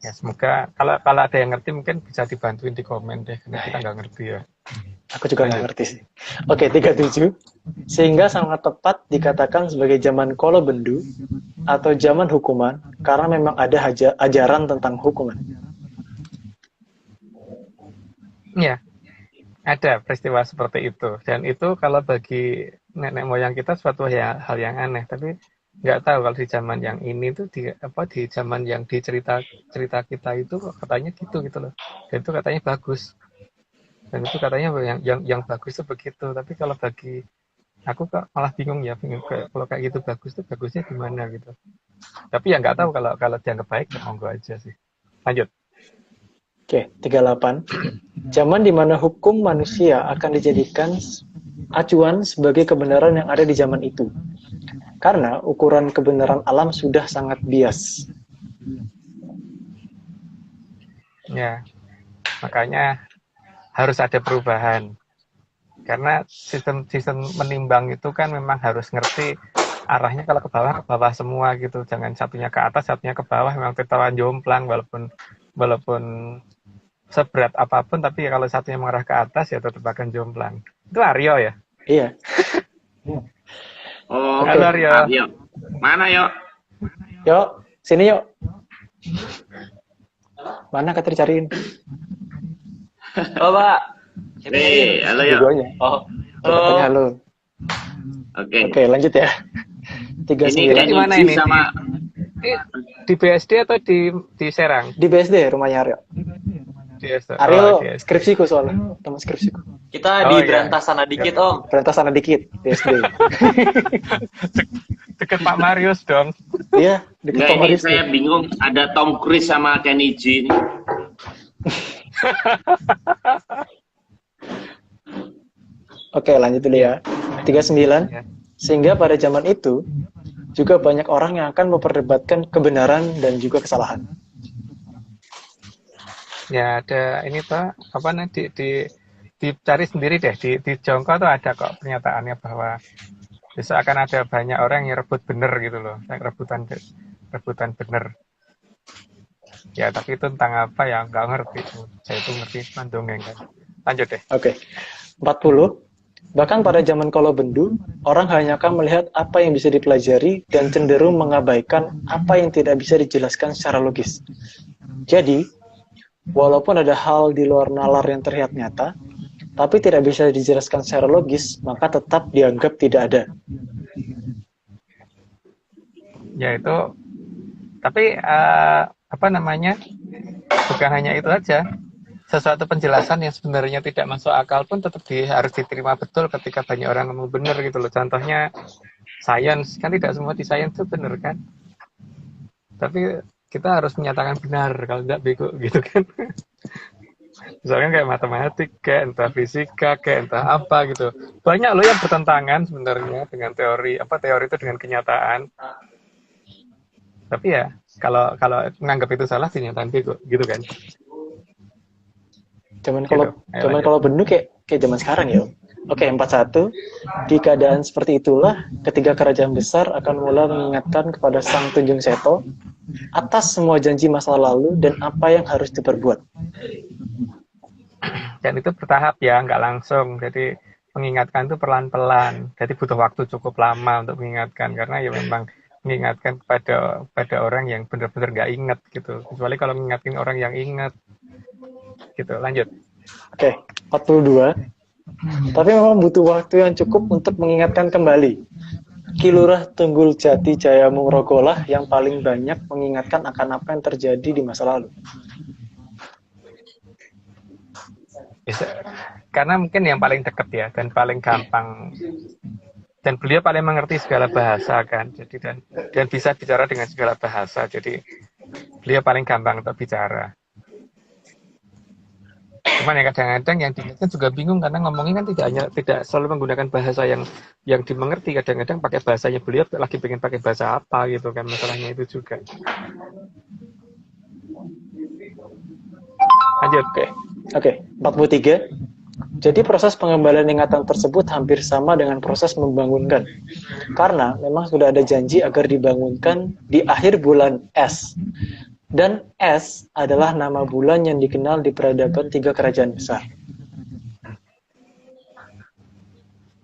Ya semoga kalau ada yang ngerti mungkin bisa dibantuin di komen deh. Karena kita nggak ngerti ya. Aku juga nggak ngerti sih. Oke, 37. Sehingga sangat tepat dikatakan sebagai zaman kolo bendu atau zaman hukuman karena memang ada ajaran tentang hukuman. Ya, ada peristiwa seperti itu. Dan itu kalau bagi nenek moyang kita suatu hal yang aneh. Tapi nggak tahu kalau di zaman yang ini tuh di zaman yang di cerita kita itu katanya gitu loh. Dan itu katanya bagus. Dan itu katanya yang bagus itu begitu. Tapi kalau bagi aku kok malah bingung kalau kayak gitu bagus tuh bagusnya gimana gitu. Tapi ya nggak tahu kalau dianggap baik ya monggo aja sih. Lanjut. Oke, 38. Zaman di mana hukum manusia akan dijadikan acuan sebagai kebenaran yang ada di zaman itu. Karena ukuran kebenaran alam sudah sangat bias. Ya, makanya harus ada perubahan. Karena sistem menimbang itu kan memang harus ngerti arahnya, kalau ke bawah semua gitu. Jangan satunya ke atas, satunya ke bawah, memang tertawan jomplang walaupun seberat apapun, tapi kalau satunya mengarah ke atas ya tetap akan jomplang. Itu Aryo ya? Iya. Oh, Halo Aryo. Aryo. Mana yuk? Yuk, sini yuk. Mana kata dicariin? Oh, Pak. Halo yuk. Duanya. Oh, katanya halo. Oke. Oke, lanjut ya. Ini 39. di mana Kenji ini? sama Di BSD atau di Serang? Di BSD rumahnya Aryo. Di SD. Aryo di SD. skripsiku soalnya, teman skripsiku. Kita Oh, di iya. Berantas sana dikit, Om. Perintah sana dikit, BSD. Deket Pak Marius dong. Iya, deket enggak, Tom ini Harris. saya bingung, ada Tom Cruise sama Kenny G ini. Oke, lanjut dulu ya. 39. Ya. Sehingga pada zaman itu juga banyak orang yang akan memperdebatkan kebenaran dan juga kesalahan. Ya ada ini tuh apa nih dicari sendiri deh, di Jongko tuh ada kok pernyataannya bahwa besok akan ada banyak orang yang rebut bener gitu loh, yang rebutan bener. Ya tapi itu tentang apa ya nggak ngerti. Saya itu ngerti cuma dongeng kan. Lanjut deh. Oke. 40. Bahkan pada zaman Kolobendu, orang hanya akan melihat apa yang bisa dipelajari dan cenderung mengabaikan apa yang tidak bisa dijelaskan secara logis. Jadi, walaupun ada hal di luar nalar yang terlihat nyata, tapi tidak bisa dijelaskan secara logis, maka tetap dianggap tidak ada. Ya itu, tapi apa namanya, bukan hanya itu aja. Sesuatu penjelasan yang sebenarnya tidak masuk akal pun tetap harus diterima betul ketika banyak orang ngomong benar gitu loh. Contohnya sains, kan tidak semua di sains itu benar kan. Tapi kita harus menyatakan benar, kalau tidak bego gitu kan. Misalkan kayak matematik, kayak entah fisika, kayak entah apa gitu. Banyak loh yang bertentangan sebenarnya dengan teori itu dengan kenyataan. Tapi ya kalau menganggap itu salah, kenyataan bego gitu kan. Zaman Gitu. kalau bendu kayak zaman sekarang ya. Oke, 41. Di keadaan seperti itulah, ketiga kerajaan besar akan mulai mengingatkan kepada Sang Tunjung Seto atas semua janji masa lalu dan apa yang harus diperbuat. Dan itu bertahap ya, nggak langsung. Jadi mengingatkan itu pelan-pelan. Jadi butuh waktu cukup lama untuk mengingatkan, karena ya memang mengingatkan pada orang yang benar-benar nggak ingat gitu. Kecuali kalau mengingatkan orang yang ingat. Gitu, lanjut. Oke, 42. Tapi memang butuh waktu yang cukup untuk mengingatkan kembali. Ki Lurah Tunggul Jati Jaya Mungrogolah yang paling banyak mengingatkan akan apa yang terjadi di masa lalu. Karena mungkin yang paling dekat ya, dan paling gampang. Dan beliau paling mengerti segala bahasa kan. Jadi dan bisa bicara dengan segala bahasa. Jadi beliau paling gampang untuk bicara. Cuman yang kadang-kadang yang diingatkan juga bingung, karena ngomongnya kan tidak selalu menggunakan bahasa yang dimengerti. Kadang-kadang pakai bahasanya beliau lagi pengen pakai bahasa apa gitu kan, masalahnya itu juga. Lanjut. Oke, 43. Jadi proses pengembalian ingatan tersebut hampir sama dengan proses membangunkan. Karena memang sudah ada janji agar dibangunkan di akhir bulan S. Dan S adalah nama bulan yang dikenal di peradaban tiga kerajaan besar.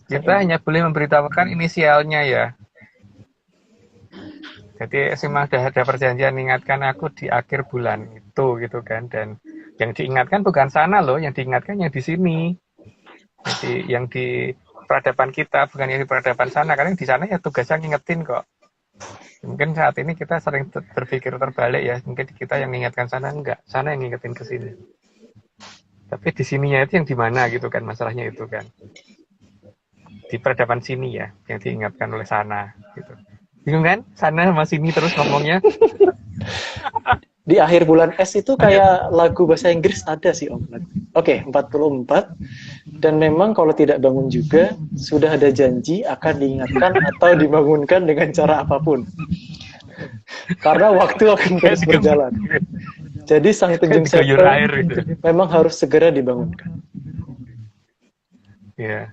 Kita hanya boleh memberitahukan inisialnya ya. Jadi memang sudah ada perjanjian ingatkan aku di akhir bulan itu gitu kan. Dan yang diingatkan bukan sana loh, yang diingatkan yang di sini. Jadi yang di peradaban kita, bukan yang di peradaban sana. Karena di sana ya tugasnya ngingetin kok. Mungkin saat ini kita sering berpikir terbalik ya. Mungkin kita yang mengingatkan sana, enggak. Sana yang ngingetin ke sini. Tapi di sininya itu yang di mana gitu kan, masalahnya itu kan. Di peradaban sini ya, yang diingatkan oleh sana gitu. Bingung kan? Sana sama sini terus ngomongnya. Di akhir bulan es itu kayak lagu bahasa Inggris ada sih Om. Oke, 44. Dan memang kalau tidak bangun juga, sudah ada janji akan diingatkan atau dibangunkan dengan cara apapun. Karena waktu akan terus berjalan. Jadi sang Tunjung Seto memang harus segera dibangunkan. Iya.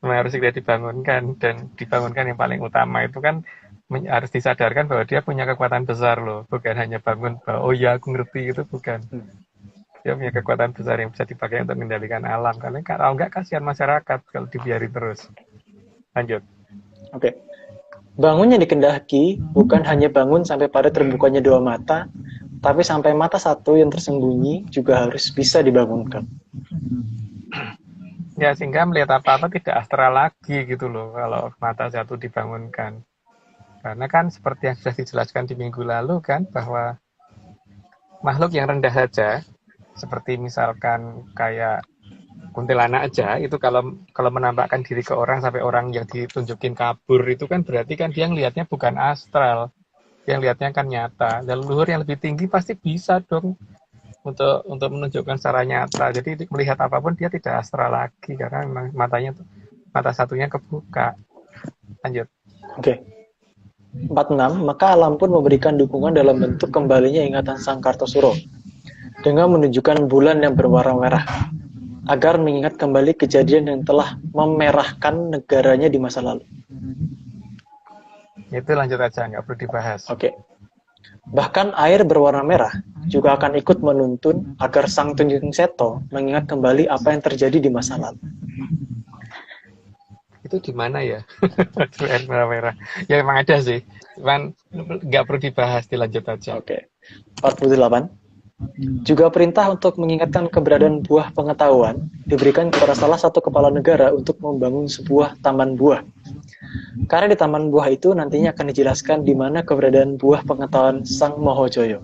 Memang harus segera dibangunkan, dan dibangunkan yang paling utama itu kan harus disadarkan bahwa dia punya kekuatan besar loh, bukan hanya bangun bahwa oh ya aku ngerti, itu bukan. Dia punya kekuatan besar yang bisa dipakai untuk mengendalikan alam, karena kalau enggak kasihan masyarakat kalau dibiarin terus. Lanjut. Oke. Bangun yang dikendaki bukan hanya bangun sampai pada terbukanya dua mata, tapi sampai mata satu yang tersembunyi juga harus bisa dibangunkan. Ya, sehingga melihat apa-apa tidak astral lagi gitu loh kalau mata satu dibangunkan. Karena kan seperti yang sudah dijelaskan di minggu lalu kan, bahwa makhluk yang rendah saja, seperti misalkan kayak kuntilanak aja, itu kalau menampakkan diri ke orang sampai orang yang ditunjukin kabur, itu kan berarti kan dia ngelihatnya bukan astral, dia ngelihatnya kan nyata. Dan leluhur yang lebih tinggi pasti bisa dong untuk menunjukkan secara nyata. Jadi melihat apapun dia tidak astral lagi, karena memang mata satunya kebuka. Lanjut. Oke. 46, maka alam pun memberikan dukungan dalam bentuk kembalinya ingatan Sang Kartosuro dengan menunjukkan bulan yang berwarna merah agar mengingat kembali kejadian yang telah memerahkan negaranya di masa lalu. Itu lanjut aja, nggak perlu dibahas. Oke. Bahkan air berwarna merah juga akan ikut menuntun agar Sang Tunjung Seto mengingat kembali apa yang terjadi di masa lalu. Itu di mana ya? Air merah-merah. Ya memang ada sih. Cuman nggak perlu dibahas, dilanjut aja. Oke. 48. Juga perintah untuk mengingatkan keberadaan buah pengetahuan diberikan kepada salah satu kepala negara untuk membangun sebuah taman buah. Karena di taman buah itu nantinya akan dijelaskan di mana keberadaan buah pengetahuan Sang Mohojoyo.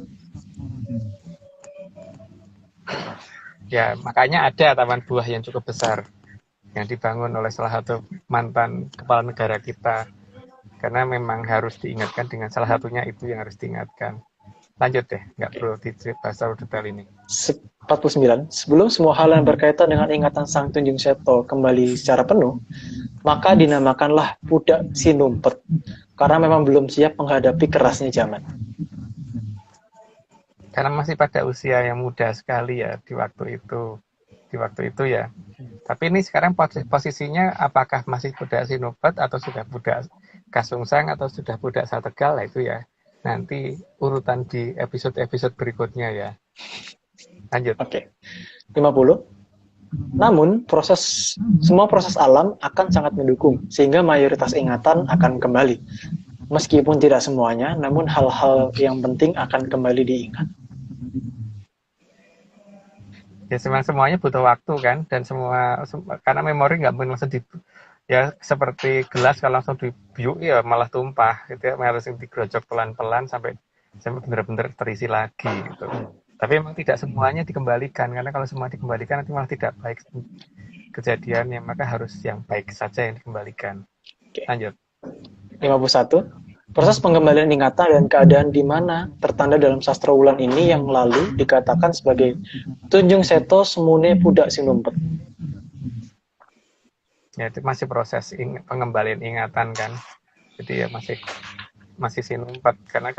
Ya, makanya ada taman buah yang cukup besar yang dibangun oleh salah satu mantan kepala negara kita, karena memang harus diingatkan, dengan salah satunya itu yang harus diingatkan. Lanjut deh, nggak perlu dibahas terlalu detail ini. 49. Sebelum semua hal yang berkaitan dengan ingatan Sang Tunjung Seto kembali secara penuh, maka dinamakanlah Pudak Sinumpet, karena memang belum siap menghadapi kerasnya zaman. Karena masih pada usia yang muda sekali ya di waktu itu ya. Tapi ini sekarang posisinya apakah masih Pudak Sinumpet atau sudah Pudak Kasungsang atau sudah Pudak Sategal, lah itu ya nanti urutan di episode-episode berikutnya ya. Lanjut. Oke. 50. Namun semua proses alam akan sangat mendukung sehingga mayoritas ingatan akan kembali. Meskipun tidak semuanya, namun hal-hal yang penting akan kembali diingat. Ya semuanya butuh waktu kan, dan karena memori nggak mungkin langsung ya seperti gelas kalau langsung dibiuk ya malah tumpah gitu ya, harus digerojok pelan-pelan sampai benar-benar terisi lagi gitu. Tapi memang tidak semuanya dikembalikan, karena kalau semua dikembalikan nanti malah tidak baik kejadiannya, maka harus yang baik saja yang dikembalikan. Lanjut. 51. Proses pengembalian ingatan dan keadaan di mana tertanda dalam sastra Wulan ini yang lalu dikatakan sebagai Tunjung Seto Semune Pudak Sinumpet. Ya, itu masih proses pengembalian ingatan kan. Jadi ya masih sinumpet, karena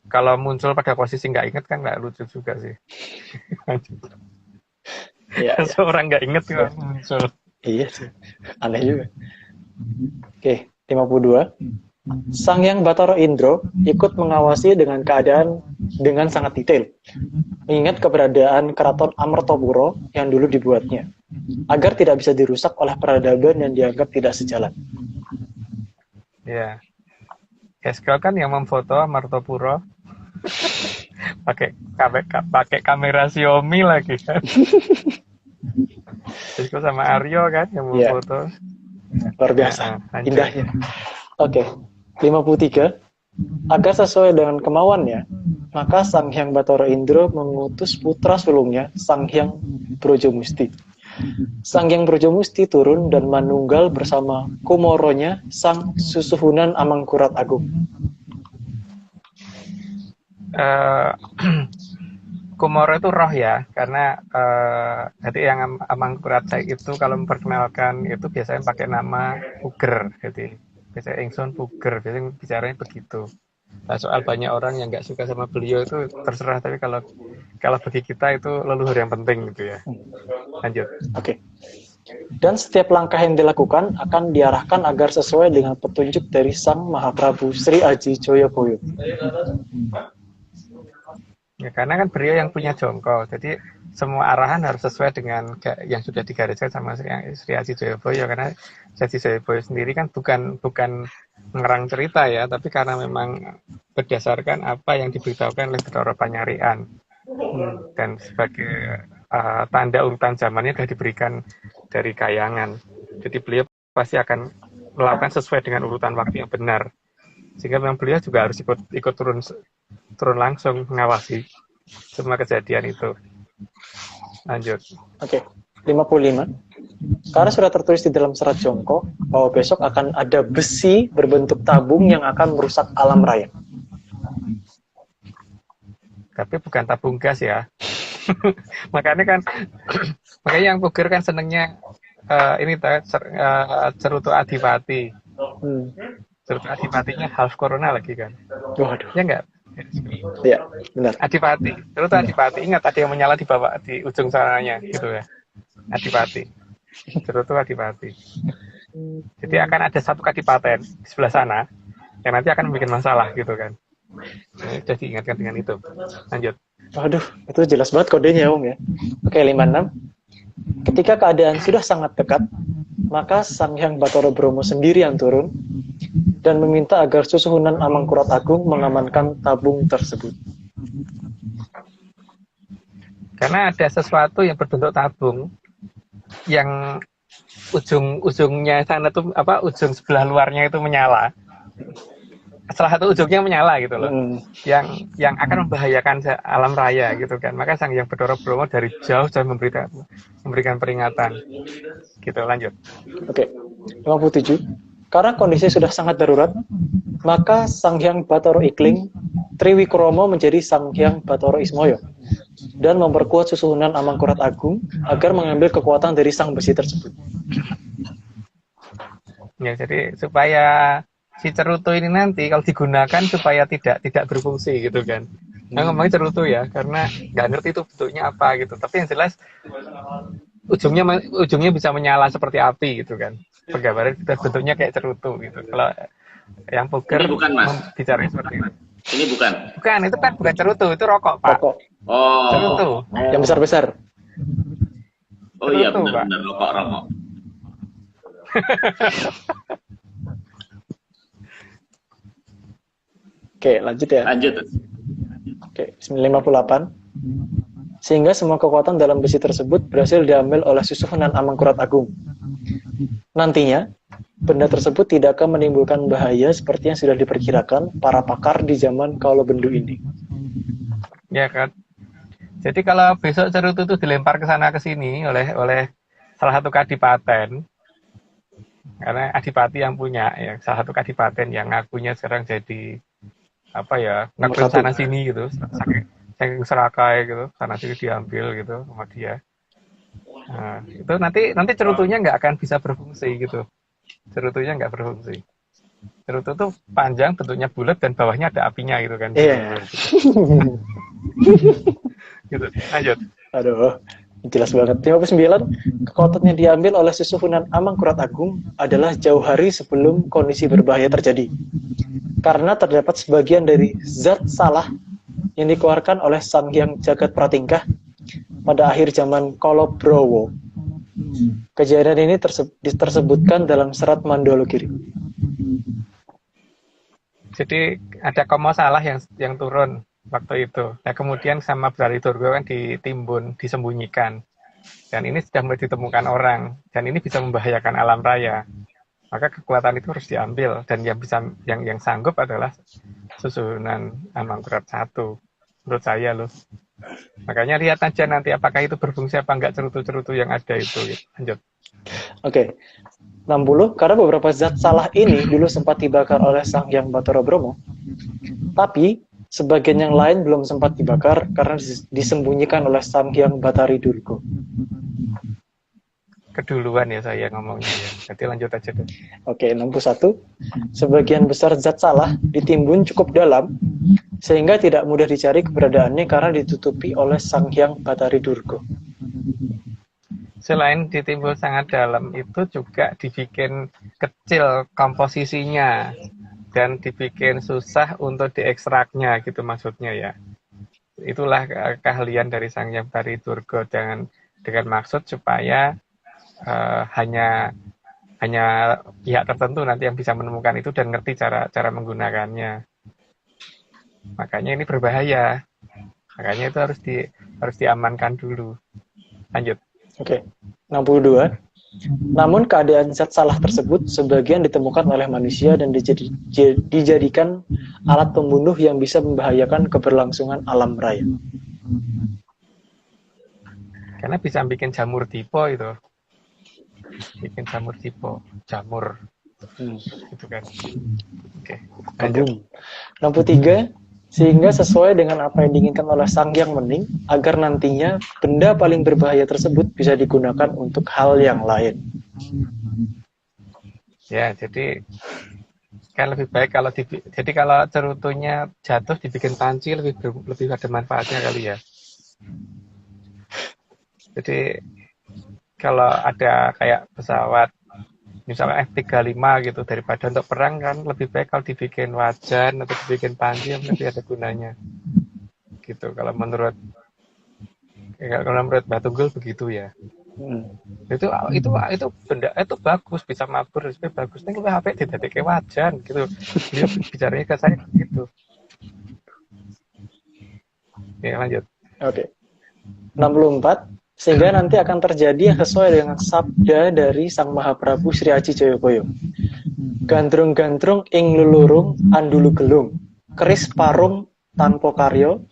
kalau muncul pada posisi nggak inget kan nggak lucu juga sih. Ya. Seorang nggak inget ya. Muncul. Iya sih, aneh juga. Oke, 52. Sang Hyang Bathara Indra ikut mengawasi dengan keadaan dengan sangat detail, mengingat keberadaan keraton Amertapura yang dulu dibuatnya, agar tidak bisa dirusak oleh peradaban yang dianggap tidak sejalan. Ya, Eskel kan yang memfoto Amertapura pakai kamera Xiaomi lagi kan. Eskel sama Aryo kan yang memfoto. Luar biasa, indahnya. Oke, 53. Agar sesuai dengan kemauannya, maka Sang Hyang Bathara Indra mengutus putra sulungnya, Sang Hyang Brojomusti. Sang Hyang Brojomusti turun dan manunggal bersama kumoronya Sang Susuhunan Amangkurat Agung. eh, Kumoro itu roh ya, karena jadi yang Amangkurat itu kalau memperkenalkan itu biasanya pakai nama Puger, jadi biasanya Ingsun Puger, biasanya bicaranya begitu. Nah, soal banyak orang yang nggak suka sama beliau itu terserah, tapi kalau bagi kita itu leluhur yang penting gitu ya. Lanjut. Oke. Dan setiap langkah yang dilakukan akan diarahkan agar sesuai dengan petunjuk dari Sang Mahaprabu Sri Aji Joyoboyo. Ya, karena kan beliau yang punya jongko, jadi semua arahan harus sesuai dengan yang sudah digariskan sama Sri Aji Joyoboyo, karena Sri Aji Joyoboyo sendiri kan bukan mengerang cerita ya, tapi karena memang berdasarkan apa yang diberitahukan oleh Bathara Panyarian. Dan sebagai tanda urutan zamannya sudah diberikan dari kayangan. Jadi beliau pasti akan melakukan sesuai dengan urutan waktu yang benar. Sehingga memang beliau juga harus ikut turun langsung mengawasi semua kejadian itu. Lanjut. Oke, 55. Karena sudah tertulis di dalam serat jongko bahwa besok akan ada besi berbentuk tabung yang akan merusak alam raya. Tapi bukan tabung gas ya. makanya yang Puger kan senengnya ini cerutu Adipati. Cerutu Adipatinya half corona lagi kan. Waduh. Ya enggak? Ya, benar. Adipati. Cerutu Adipati. Ingat ada yang menyala di bawah di ujung sananya gitu ya. Adipati. Cerutu Adipati. Jadi akan ada satu kadipaten di sebelah sana yang nanti akan membuat masalah gitu kan. Sudah diingatkan dengan itu. Lanjut. Waduh, itu jelas banget kodenya Om ya. Oke, 56. Ketika keadaan sudah sangat dekat, maka Sang Hyang Bathara Brahma sendiri yang turun dan meminta agar Susuhunan Amangkurat Agung mengamankan tabung tersebut. Karena ada sesuatu yang berbentuk tabung yang ujungnya sana tuh ujung sebelah luarnya itu menyala. Salah satu ujungnya menyala gitu loh, yang akan membahayakan alam raya gitu kan. Maka Sang Hyang Bathara Brahma dari jauh sudah memberikan peringatan. Gitu, lanjut. Oke, 57. Karena kondisi sudah sangat darurat, maka Sang Hyang Bathara Ikling Triwikromo menjadi Sang Hyang Bathara Ismoyo dan memperkuat Susuhunan Amangkurat Agung agar mengambil kekuatan dari sang besi tersebut. Ya, jadi supaya si cerutu ini nanti kalau digunakan supaya tidak berfungsi gitu kan. Nah, ngomongin cerutu ya, karena nggak ngerti itu bentuknya apa gitu. Tapi yang jelas ujungnya bisa menyala seperti api gitu kan. Penggambaran bentuknya kayak cerutu gitu. Kalau yang Puger bicara seperti itu. Ini bukan. Bukan, itu kan bukan cerutu, itu rokok, Pak. Rokok. Oh. Cerutu. Yang besar-besar. Oh iya, benar-benar rokok. Oke, lanjut ya. Lanjut. Oke, 58. Sehingga semua kekuatan dalam besi tersebut berhasil diambil oleh Susuhunan Amangkurat Agung. Nantinya, benda tersebut tidak akan menimbulkan bahaya seperti yang sudah diperkirakan para pakar di zaman Kaula Bendu ini. Ya kan. Jadi kalau besok cerutu itu dilempar ke sana ke sini oleh salah satu kadipaten, karena adipati yang punya, ya salah satu kadipaten yang ngakunya sekarang jadi ngakuin sana sini gitu, saking serakai gitu, sana sini diambil gitu sama dia. Nah, itu nanti cerutunya nggak akan bisa berfungsi gitu. Cerutunya nggak berfungsi. Cerutu tuh panjang, bentuknya bulat dan bawahnya ada apinya gitu kan. Iya. Gitu. Lanjut. Aduh, jelas banget. 59, kekuatan yang diambil oleh Susuhunan Amangkurat Agung adalah jauh hari sebelum kondisi berbahaya terjadi. Karena terdapat sebagian dari zat salah yang dikeluarkan oleh Sang Hyang Jagat Pratingkah pada akhir zaman Kalabrowo. Kejadian ini tersebutkan dalam serat Mandologiri. Jadi ada komo salah yang turun waktu itu. Nah, kemudian sama Brari Durga kan ditimbun, disembunyikan. Dan ini sudah mulai ditemukan orang. Dan ini bisa membahayakan alam raya. Maka kekuatan itu harus diambil. Dan yang sanggup adalah Susuhunan Amangkurat I. Menurut saya loh. Makanya lihat aja nanti apakah itu berfungsi apa enggak cerutu-cerutu yang ada itu. Gitu. Lanjut. Oke. 60, karena beberapa zat salah ini dulu sempat dibakar oleh Sang Hyang Bathara Brahma. Tapi sebagian yang lain belum sempat dibakar karena disembunyikan oleh Sang Hyang Batari Durga. Keduluan ya saya ngomongnya ya. Nanti lanjut aja deh. Oke, 61. Sebagian besar zat salah ditimbun cukup dalam sehingga tidak mudah dicari keberadaannya karena ditutupi oleh Sang Hyang Batari Durga. Selain ditimbun sangat dalam, itu juga dibikin kecil komposisinya dan dibikin susah untuk diekstraknya gitu maksudnya ya. Itulah keahlian dari Sang Hyang Batari Durga dengan maksud supaya hanya pihak tertentu nanti yang bisa menemukan itu dan ngerti cara menggunakannya. Makanya ini berbahaya. Makanya itu harus diamankan dulu. Lanjut. Oke, 62. Namun keadaan zat salah tersebut sebagian ditemukan oleh manusia dan dijadikan alat pembunuh yang bisa membahayakan keberlangsungan alam raya. Karena bisa bikin jamur tipo itu. Bikin jamur tipo, jamur. Gitu kan. Oke. Lanjut. 63. Sehingga sesuai dengan apa yang diinginkan oleh Sang Hyang Wening, agar nantinya benda paling berbahaya tersebut bisa digunakan untuk hal yang lain. Ya, jadi kan lebih baik kalau kalau cerutunya jatuh dibikin panci lebih ada manfaatnya kali ya. Jadi kalau ada kayak pesawat misalnya F-35 gitu, daripada untuk perang kan lebih baik kalau dibikin wajan atau dibikin panci yang lebih ada gunanya gitu kalau menurut Batugul begitu ya. Itu benda itu bagus, bisa mabur, bagus nih HP tidak kayak wajan gitu. Dia bicaranya ke saya gitu. Ya lanjut. Oke. 64. Sehingga nanti akan terjadi yang sesuai dengan sabda dari Sang Mahaprabu Sri Aji Joyoboyo. Gandrung-gandrung ing lulurung andulu gelung, keris parung tanpa karyo,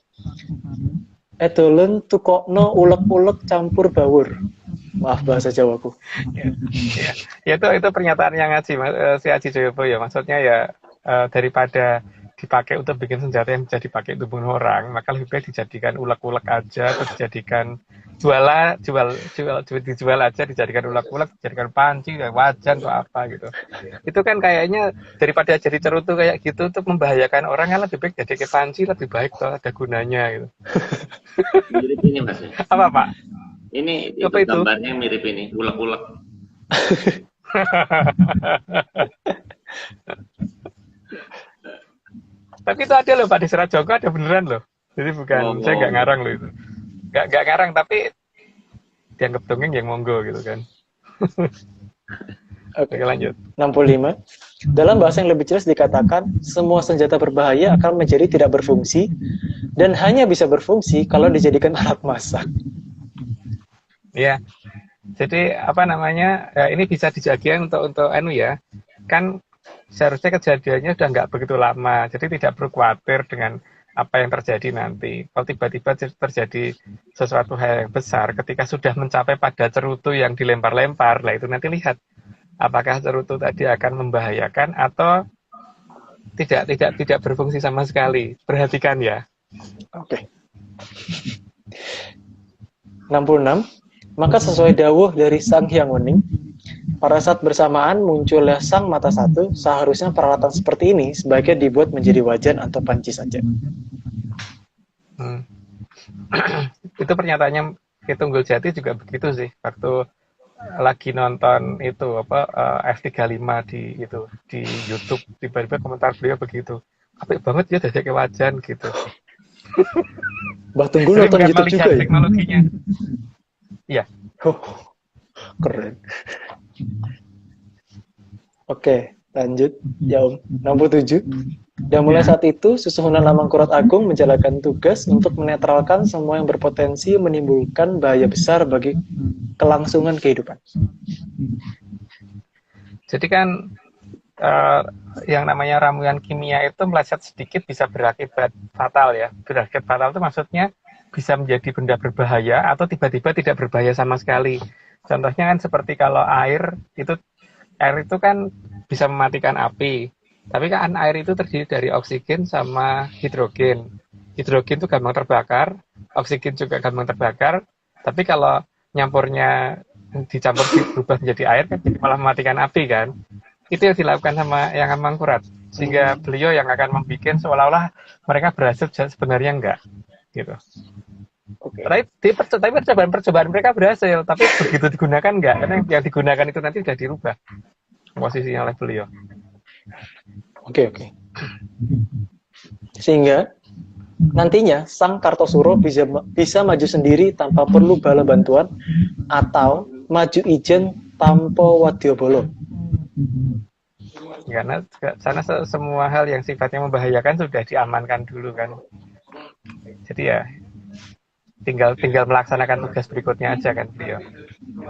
edolen tukokno ulek-ulek campur bawur. Maaf bahasa Jawaku. Ya itu pernyataan yang si Aji Joyoboyo. Maksudnya ya daripada dipakai untuk bikin senjata yang bisa dipakai untuk bunuh orang, maka lebih baik dijadikan ulek-ulek aja atau dijadikan dijual aja, dijadikan ulek-ulek, dijadikan panci, wajan atau apa gitu. Itu kan kayaknya daripada jadi cerutu kayak gitu untuk membahayakan orang, kan lebih baik jadi kayak panci, lebih baik tuh ada gunanya gitu. Mirip ini Mas. Apa Pak? Ini itu gambarnya mirip ini, ulek-ulek. Tapi itu ada loh Pak, di Serat Joko ada beneran loh. Jadi bukan, saya nggak ngarang loh itu. Nggak ngarang, tapi dianggap dongeng yang monggo gitu kan. Oke, lanjut. 65. Dalam bahasa yang lebih jelas dikatakan, semua senjata berbahaya akan menjadi tidak berfungsi dan hanya bisa berfungsi kalau dijadikan alat masak. Ya, jadi apa namanya, ini bisa dijadikan untuk ya, kan seharusnya kejadiannya sudah nggak begitu lama, jadi tidak perlu khawatir dengan apa yang terjadi nanti. Kalau tiba-tiba terjadi sesuatu hal yang besar, ketika sudah mencapai pada cerutu yang dilempar-lempar, lah itu nanti lihat apakah cerutu tadi akan membahayakan atau tidak berfungsi sama sekali. Perhatikan ya. Oke. 66. Maka sesuai dawuh dari Sang Hyang Wening, pada saat bersamaan munculnya sang mata satu, seharusnya peralatan seperti ini sebaiknya dibuat menjadi wajan atau panci saja. Itu pernyataannya Tunggul Jati juga begitu sih. Waktu lagi nonton itu F35 di YouTube, tiba-tiba komentar beliau begitu. Apik banget ya jadi kayak wajan gitu. Mbah Tunggul nonton YouTube juga ya? Teknologinya. Iya. Oh, keren. Oke, lanjut ya Om. 67. Dan mulai saat itu, Susuhunan Lamangkurat Agung menjalankan tugas untuk menetralkan semua yang berpotensi menimbulkan bahaya besar bagi kelangsungan kehidupan. Jadi kan yang namanya ramuan kimia itu meleset sedikit bisa berakibat fatal ya. Berakibat fatal itu maksudnya bisa menjadi benda berbahaya atau tiba-tiba tidak berbahaya sama sekali. Contohnya kan seperti kalau air itu kan bisa mematikan api, Tapi kan air itu terdiri dari oksigen sama hidrogen. Hidrogen itu gampang terbakar, oksigen juga gampang terbakar. Tapi kalau nyampurnya dicampur berubah menjadi air kan jadi malah mematikan api kan. Itu yang dilakukan sama yang Mangkurat. Sehingga beliau yang akan membuat seolah-olah mereka berhasil, sebenarnya enggak gitu. Oke. Tapi percobaan mereka berhasil, tapi begitu digunakan enggak, karena yang digunakan itu nanti sudah dirubah posisinya oleh beliau. Oke. Sehingga nantinya Sang Kartosuro bisa maju sendiri tanpa perlu bala bantuan atau maju ijen tanpa wadyabala. Karena sana semua hal yang sifatnya membahayakan sudah diamankan dulu kan. Jadi ya tinggal melaksanakan tugas berikutnya aja kan beliau.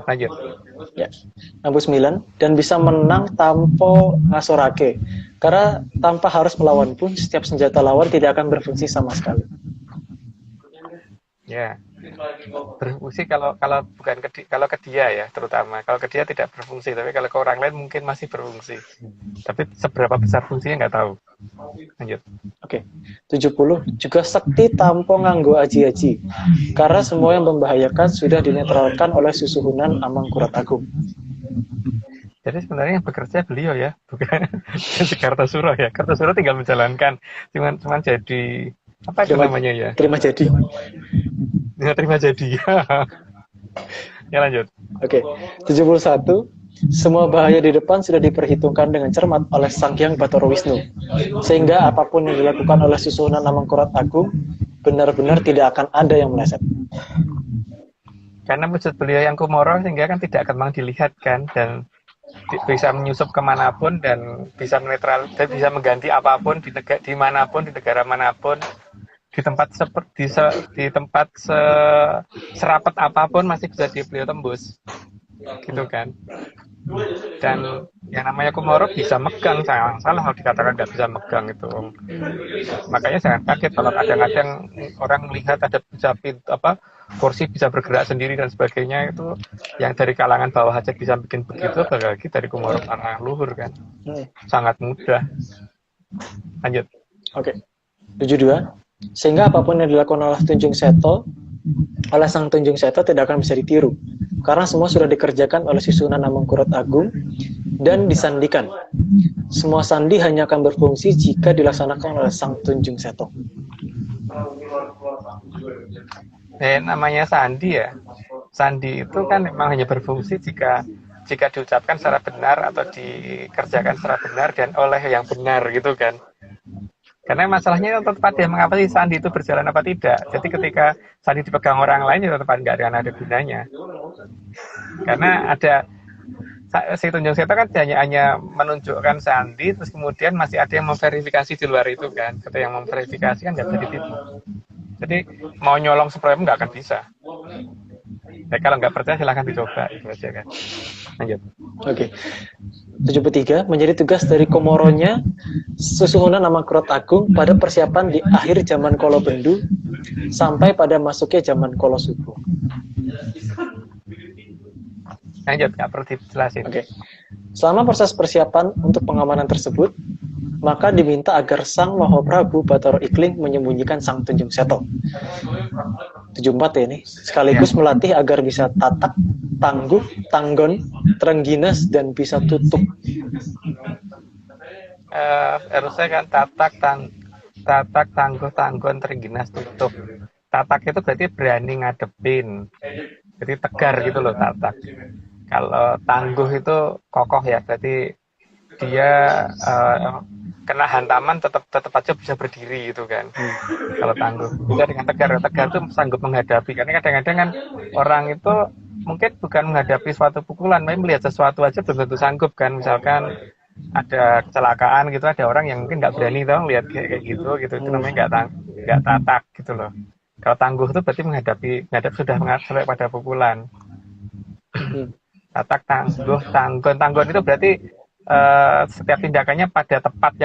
Lanjut. Ya. Nomor 9, dan bisa menang tanpa ngasorake. Karena tanpa harus melawan pun setiap senjata lawan tidak akan berfungsi sama sekali. Ya. Berfungsi kalau bukan kalau ke dia ya, terutama kalau ke dia tidak berfungsi, tapi kalau ke orang lain mungkin masih berfungsi. Tapi seberapa besar fungsinya nggak tahu. Lanjut. Oke. 70, juga sakti tanpa nganggo aji-aji. Karena semua yang membahayakan sudah dinetralkan oleh susuhunan Amangkurat Agung. Jadi sebenarnya yang bekerja beliau ya, bukan si Kartosuro ya. Kartosuro tinggal menjalankan, cuman jadi apa itu namanya ya? Terima jadi. Nggak terima jadi. Ya lanjut. Oke. 71, semua bahaya di depan sudah diperhitungkan dengan cermat oleh Sang Hyang Bathara Wisnu. Sehingga apapun yang dilakukan oleh susunan Amangkurat Agung benar-benar tidak akan ada yang meleset. Karena wujud beliau yang kumoro sehingga kan tidak gampang dilihat kan, dan bisa menyusup kemanapun dan bisa menetral dan bisa mengganti apapun di manapun, di negara manapun, di tempat serapat apapun masih bisa beliau tembus gitu kan. Dan yang namanya kumoro bisa megang, salah kalau dikatakan nggak bisa megang itu. Makanya jangan kaget kalau kadang-kadang orang melihat ada kursi bisa bergerak sendiri dan sebagainya, itu yang dari kalangan bawah aja bisa bikin begitu, apalagi dari kumoro tanah luhur kan. Sangat mudah. Lanjut. Oke. 72, sehingga apapun yang dilakukan oleh Sang Tunjung Seto tidak akan bisa ditiru, karena semua sudah dikerjakan oleh susunan Amangkurat Agung dan disandikan. Semua sandi hanya akan berfungsi jika dilaksanakan oleh Sang Tunjung Seto. Namanya sandi ya. Sandi itu kan memang hanya berfungsi jika diucapkan secara benar atau dikerjakan secara benar dan oleh yang benar gitu kan. Karena masalahnya tetap pada mengapa sih sandi itu berjalan apa tidak. Jadi ketika sandi dipegang orang lain ya tetap nggak akan ada gunanya. Karena ada si Tunjung Seto kan hanya menunjukkan sandi, terus kemudian masih ada yang memverifikasi di luar itu kan. Ketika yang memverifikasi kan nggak bisa ditipu. Jadi mau nyolong seperti nggak akan bisa. Ya, kalau nggak percaya silahkan dicoba itu aja kan. Lanjut. Oke. 73, menjadi tugas dari komoronya susuhunan Amangkurat Agung pada persiapan di akhir zaman Kolo Bendu sampai pada masuknya zaman Kolo Subuh. Lanjut, nggak perlu dijelasin. Oke. Selama proses persiapan untuk pengamanan tersebut, maka diminta agar Sang Mahaprabu Bathara Ikling menyembunyikan Sang Tunjung Seto. 74 ya ini, sekaligus melatih agar bisa tatak, tangguh, tanggon, trengginas, dan bisa tutup. Harusnya kan tatak, tangguh, tanggon, trengginas, tutup. Tatak itu berarti berani ngadepin, jadi tegar gitu loh tatak. Kalau tangguh itu kokoh ya, berarti dia kena hantaman tetap aja bisa berdiri gitu kan. Kalau tangguh. Bisa dengan tegar itu sanggup menghadapi. Karena kadang-kadang kan orang itu mungkin bukan menghadapi suatu pukulan, tapi melihat sesuatu aja belum tentu sanggup kan. Misalkan ada kecelakaan gitu, ada orang yang mungkin nggak berani dong lihat kayak gitu. Itu namanya nggak tatak gitu loh. Kalau tangguh itu berarti menghadap sudah sampai pada pukulan. Tatak, tangguh, tanggon itu berarti setiap tindakannya pada tempat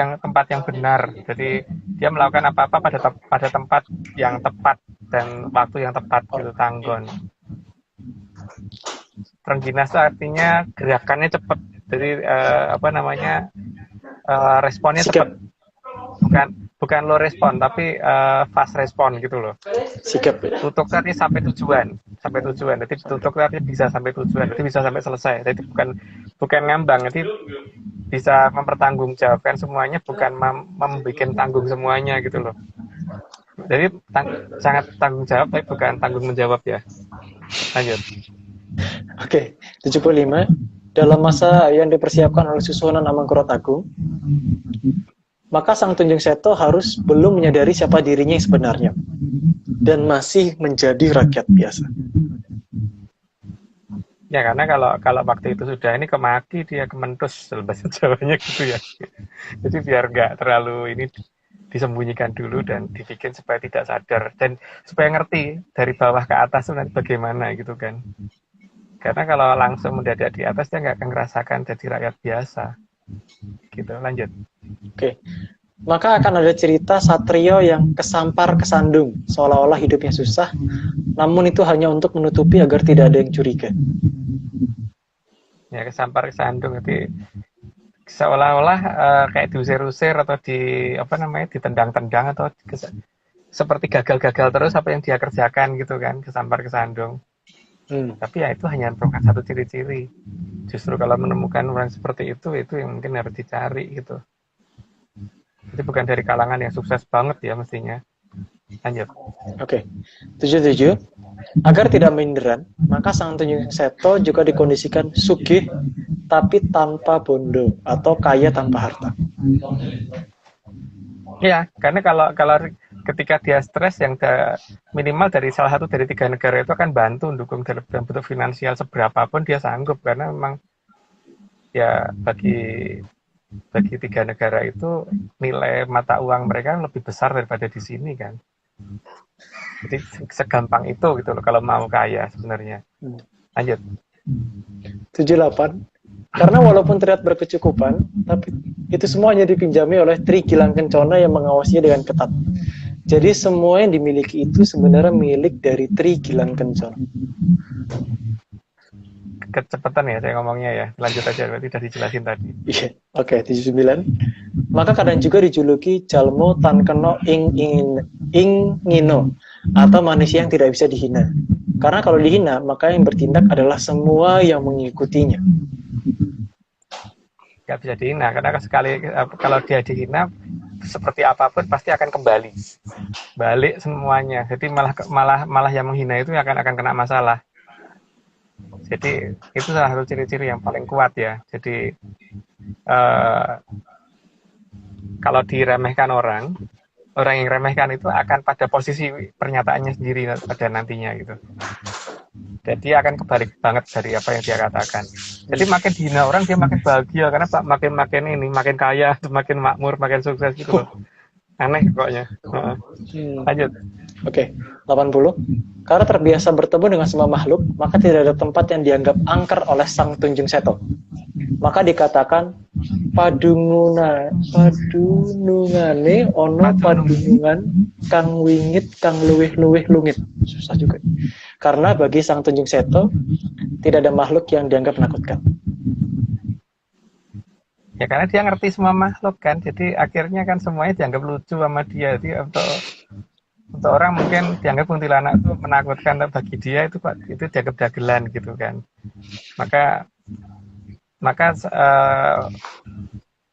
yang benar. Jadi dia melakukan apa-apa pada tempat yang tepat dan waktu yang tepat gitu, tanggon. Trengginas artinya gerakannya cepat. Jadi responnya Sikap. cepat. Bukan low respon, tapi fast respon gitu loh. Sikap. Tutuk tadi sampai tujuan. Jadi tutuk tadi bisa sampai tujuan, jadi bisa sampai selesai. Jadi bukan ngambang, jadi bisa mempertanggungjawabkan semuanya, bukan membuat tanggung semuanya gitu loh. Jadi sangat tanggung jawab, tapi bukan tanggung menjawab ya. Lanjut. Oke, 75. Dalam masa yang dipersiapkan oleh Susunan Amangkurat Agung, maka Sang Tunjung Seto harus belum menyadari siapa dirinya yang sebenarnya dan masih menjadi rakyat biasa. Ya karena kalau waktu itu sudah ini kemaki, dia kementus bahasa Jawanya gitu ya. Jadi biar nggak terlalu ini disembunyikan dulu dan dibikin supaya tidak sadar dan supaya ngerti dari bawah ke atas itu nanti bagaimana gitu kan. Karena kalau langsung mendadak di atas dia nggak akan merasakan jadi rakyat biasa. Gitu, lanjut. Oke. Maka akan ada cerita satrio yang kesampar kesandung, seolah-olah hidupnya susah, namun itu hanya untuk menutupi agar tidak ada yang curiga. Ya kesampar kesandung itu seolah-olah kayak diusir-usir atau ditendang-tendang atau seperti gagal-gagal terus apa yang dia kerjakan gitu kan, kesampar kesandung. Tapi ya itu hanya merupakan satu ciri-ciri. Justru kalau menemukan orang seperti itu yang mungkin harus dicari gitu. Itu bukan dari kalangan yang sukses banget ya mestinya. Lanjut. Oke. 77. Agar tidak minderan, maka Sang Tunjung Seto juga dikondisikan sugih tapi tanpa bondo atau kaya tanpa harta. Ya, karena kalau ketika dia stres yang minimal dari salah satu dari 3 negara itu akan bantu mendukung dalam bentuk finansial seberapapun dia sanggup, karena memang ya bagi 3 negara itu nilai mata uang mereka lebih besar daripada di sini kan. Jadi segampang itu gitu loh kalau mau kaya sebenarnya. Lanjut. 78. Karena walaupun terlihat berkecukupan, tapi itu semuanya dipinjami oleh Tri Gilang Kencana yang mengawasinya dengan ketat. Jadi semua yang dimiliki itu sebenarnya milik dari Tri Gilang Kencana. Kecepatan ya saya ngomongnya ya. Lanjut aja, berarti sudah dijelasin tadi. Iya, oke, 79. Maka kadang juga dijuluki Jalmo Tan Keno ing Ngino, atau manusia yang tidak bisa dihina. Karena kalau dihina, maka yang bertindak adalah semua yang mengikutinya. Nggak bisa dihina, karena kalau dia dihina seperti apapun pasti akan kembali balik semuanya. Jadi malah yang menghina itu akan kena masalah. Jadi itu salah satu ciri-ciri yang paling kuat ya. Jadi kalau diremehkan orang yang remehkan itu akan pada posisi pernyataannya sendiri pada nantinya gitu. Jadi akan kebalik banget dari apa yang dia katakan. Jadi makin dihina orang dia makin bahagia karena makin kaya, makin makmur, makin sukses gitu loh. Aneh pokoknya. Lanjut. Oke, 80. Karena terbiasa bertemu dengan semua makhluk, maka tidak ada tempat yang dianggap angker oleh Sang Tunjung Seto. Maka dikatakan padunungane ono padunungan kang wingit kang luwih-luwih lungit. Susah juga. Karena bagi Sang Tunjung Seto tidak ada makhluk yang dianggap menakutkan. Ya karena dia ngerti semua makhluk kan, jadi akhirnya kan semuanya dianggap lucu sama dia. Jadi untuk orang mungkin dianggap kuntilanak itu menakutkan, tapi bagi dia itu dianggap dagelan gitu kan. Maka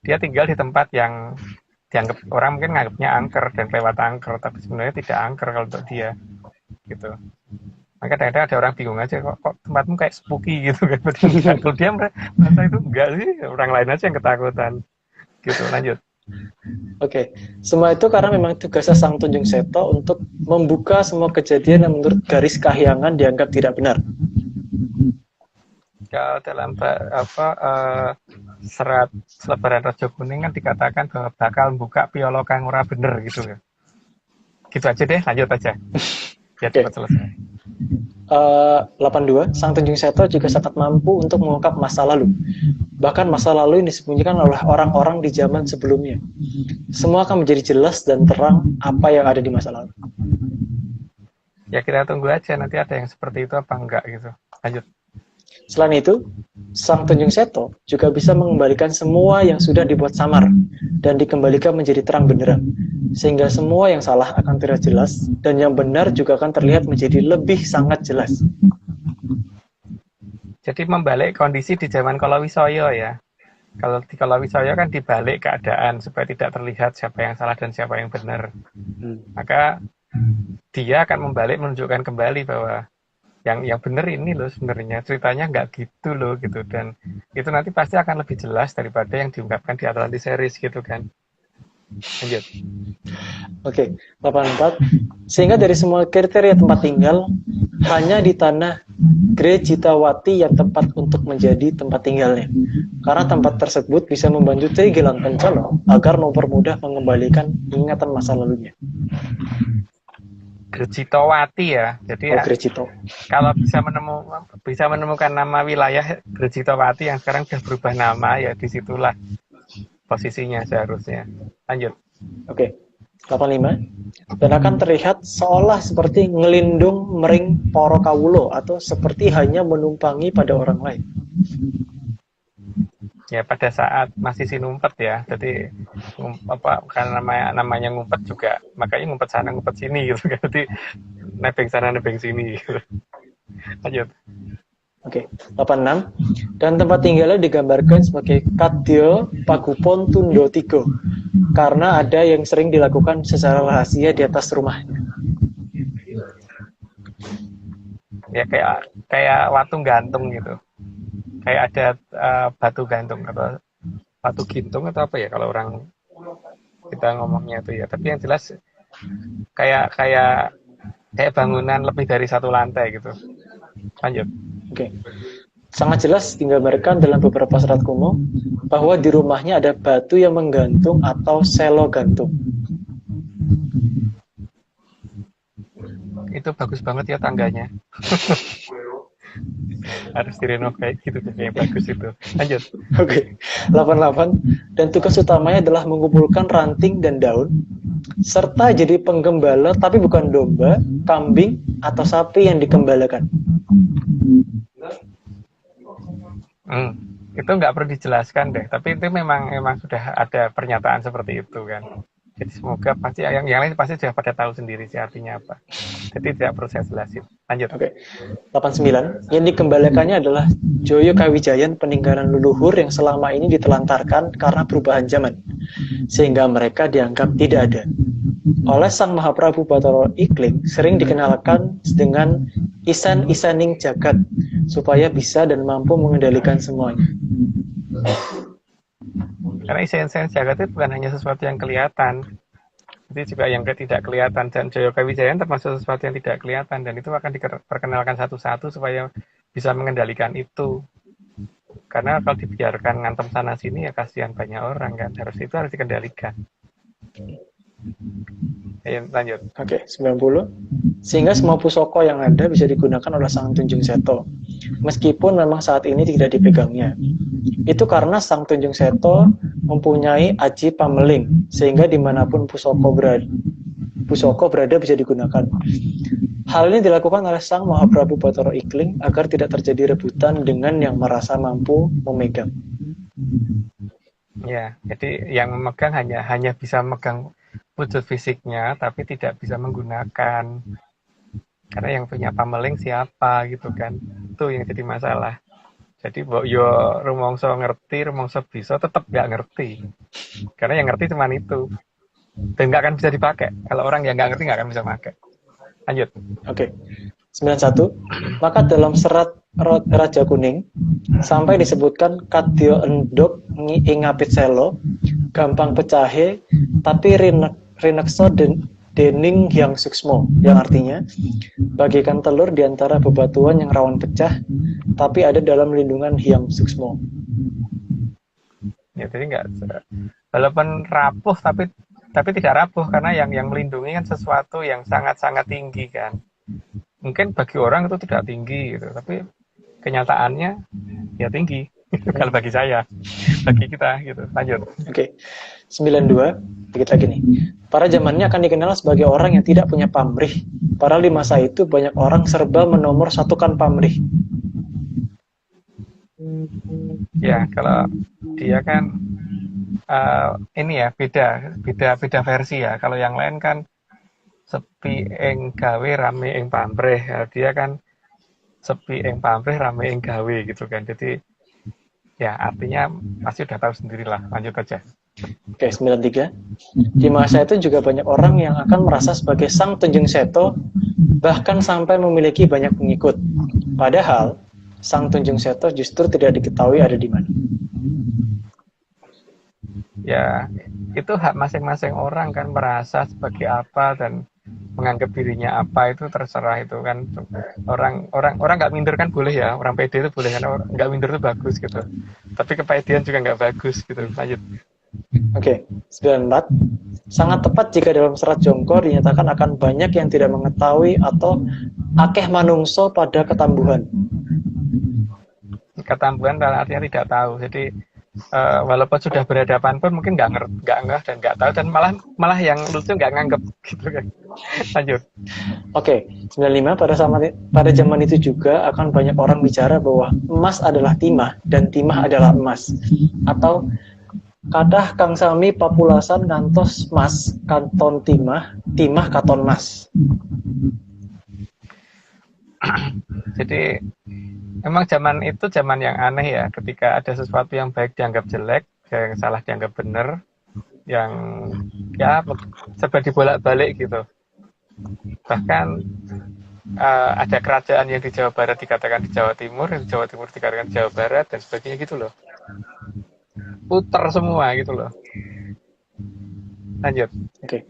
dia tinggal di tempat yang dianggap orang mungkin nganggapnya angker dan lewat angker, tapi sebenarnya tidak angker kalau untuk dia gitu. Maka kadang-kadang ada orang bingung aja, kok tempatmu kayak spooky gitu kan. Kalau dia merasa itu enggak sih, orang lain aja yang ketakutan gitu. Lanjut. Oke, semua itu karena memang tugasnya Sang Tunjung Seto untuk membuka semua kejadian yang menurut garis kahyangan dianggap tidak benar. Kalau dalam serat selebaran Raja Kuning kan dikatakan bahwa bakal buka piolo kang ora bener gitu ya. Gitu aja deh, lanjut aja. Biar cepat selesai. 82. Sang Tunjung Seto juga sangat mampu untuk mengungkap masa lalu. Bahkan masa lalu yang disembunyikan oleh orang-orang di zaman sebelumnya. Semua akan menjadi jelas dan terang apa yang ada di masa lalu. Ya kita tunggu aja nanti ada yang seperti itu apa enggak gitu. Lanjut. Selain itu, Sang Tunjung Seto juga bisa mengembalikan semua yang sudah dibuat samar dan dikembalikan menjadi terang benderang, sehingga semua yang salah akan terlihat jelas dan yang benar juga akan terlihat menjadi lebih sangat jelas. Jadi membalik kondisi di zaman Kalawisoyo ya. Kalau di Kalawisoyo kan dibalik keadaan supaya tidak terlihat siapa yang salah dan siapa yang benar. Maka dia akan membalik menunjukkan kembali bahwa yang benar ini loh sebenarnya ceritanya nggak gitu loh gitu, dan itu nanti pasti akan lebih jelas daripada yang diungkapkan di Atlantis series gitu kan. Lanjut. Oke, 84. Sehingga dari semua kriteria tempat tinggal, hanya di tanah Grejitawati yang tepat untuk menjadi tempat tinggalnya. Karena tempat tersebut bisa membantu Trigilang Kencana agar mempermudah mengembalikan ingatan masa lalunya. Grejitawati ya. Jadi Grejito. kalau bisa menemukan nama wilayah Grejitawati yang sekarang sudah berubah nama, ya disitulah posisinya seharusnya. Lanjut. Oke. 85. Dan akan terlihat seolah seperti ngelindung mering poro kawulo atau seperti hanya menumpangi pada orang lain. Ya pada saat masih sinumpet ya, jadi karena namanya ngumpet juga, makanya ngumpet sana ngumpet sini gitu kan, jadi nebeng sana nebeng sini gitu. Lanjut. Oke, 86. Dan tempat tinggalnya digambarkan sebagai Kadya Pagupon Tundo Tigo, karena ada yang sering dilakukan secara rahasia di atas rumahnya. Ya kayak watu gantung gitu. Kayak ada batu gantung atau batu gintung atau apa ya kalau orang kita ngomongnya itu ya. Tapi yang jelas kayak bangunan lebih dari satu lantai gitu. Lanjut. Oke. Sangat jelas digambarkan dalam beberapa serat kuno bahwa di rumahnya ada batu yang menggantung atau selo gantung. Itu bagus banget ya tangganya. Harus direnov kayak gitu, kayak bagus itu. Lanjut. Oke. 88. Dan tugas utamanya adalah mengumpulkan ranting dan daun serta jadi penggembala, tapi bukan domba, kambing atau sapi yang dikembalakan. Itu nggak perlu dijelaskan deh, tapi itu memang sudah ada pernyataan seperti itu kan. Jadi semoga pasti yang lain pasti sudah pada tahu sendiri sih artinya apa. Jadi tidak perlu saya jelasin. Lanjut. Oke. 89. Yang dikembalikannya adalah Joyo Kawijayan, peninggalan leluhur yang selama ini ditelantarkan karena perubahan zaman, sehingga mereka dianggap tidak ada. Oleh Sang Mahaprabu Bathara Ikling sering dikenalkan dengan Isan-isaning jagat, supaya bisa dan mampu mengendalikan semuanya. Karena isen-isen jagat itu bukan hanya sesuatu yang kelihatan, jadi juga yang tidak kelihatan, dan Joyo Kawijayan termasuk sesuatu yang tidak kelihatan, dan itu akan diperkenalkan satu-satu supaya bisa mengendalikan itu. Karena kalau dibiarkan ngantem sana sini ya kasihan banyak orang kan, harus dikendalikan. Ayo, lanjut. Oke, 90. Sehingga semua pusaka yang ada bisa digunakan oleh Sang Tunjung Seto, meskipun memang saat ini tidak dipegangnya. Itu karena Sang Tunjung Seto mempunyai aji pameling, sehingga dimanapun pusaka berada bisa digunakan. Hal ini dilakukan oleh Sang Mahaprabu Bathara Ikling agar tidak terjadi rebutan dengan yang merasa mampu memegang. Ya, jadi yang memegang hanya bisa memegang wujud fisiknya, tapi tidak bisa menggunakan. Karena yang punya pameling siapa gitu kan, itu yang jadi masalah. Jadi yo rumongso ngerti, rumongso bisa, tetap nggak ngerti. Karena yang ngerti cuma itu, dan nggak akan bisa dipakai. Kalau orang yang nggak ngerti nggak akan bisa pakai. Lanjut. Oke. 91. Maka dalam serat Raja Kuning sampai disebutkan Kadya endok ingapit selo, gampang pecahe, tapi rinekso dening yang suksmo, yang artinya bagikan telur di antara bebatuan yang rawan pecah, tapi ada dalam lindungan Hyang Suksmo. Ya, jadi nggak, walaupun rapuh tapi tidak rapuh, karena yang melindungi kan sesuatu yang sangat-sangat tinggi kan. Mungkin bagi orang itu tidak tinggi gitu, tapi kenyataannya ya tinggi. Kalau bagi saya, bagi kita gitu. Lanjut. Oke. 92. Dikit lagi nih. Pada zamannya akan dikenal sebagai orang yang tidak punya pamrih. Padahal di masa itu banyak orang serba menomorsatukan pamrih. Ya, kalau dia kan ini ya beda versi ya. Kalau yang lain kan sepi ing gawe rame ing pamrih. Ya, dia kan sepi ing pamrih rame ing gawe gitu kan. Jadi ya artinya pasti udah tahu sendirilah. Lanjut aja. Oke, 93. Di masa itu juga banyak orang yang akan merasa sebagai sang Tunjung Seto, bahkan sampai memiliki banyak pengikut. Padahal, sang Tunjung Seto justru tidak diketahui ada di mana. Ya, itu hak masing-masing orang kan merasa sebagai apa dan menganggap dirinya apa itu terserah itu kan orang nggak minder kan boleh ya, orang pede itu boleh kan, nggak minder itu bagus gitu, tapi kepedean juga nggak bagus gitu. Lanjut. Oke, 94. Sangat tepat jika dalam serat Jongko dinyatakan akan banyak yang tidak mengetahui atau akeh manungso pada ketambuhan. Ketambuhan artinya tidak tahu, jadi walaupun sudah berhadapan pun mungkin nggak ngeh dan nggak tahu, dan malah yang lucu nggak nganggep gitu kan. Lanjut. Oke, 95. Pada zaman itu juga akan banyak orang bicara bahwa emas adalah timah dan timah adalah emas, atau kadah kang sami papulasan kantos mas kanton timah, timah katon mas. Jadi memang zaman itu zaman yang aneh ya, ketika ada sesuatu yang baik dianggap jelek, yang salah dianggap benar, yang ya serba dibolak-balik gitu. Bahkan ada kerajaan yang di Jawa Barat dikatakan di Jawa Timur, yang di Jawa Timur dikatakan di Jawa Barat, dan sebagainya gitu loh. Puter semua gitu loh. Lanjut. Oke.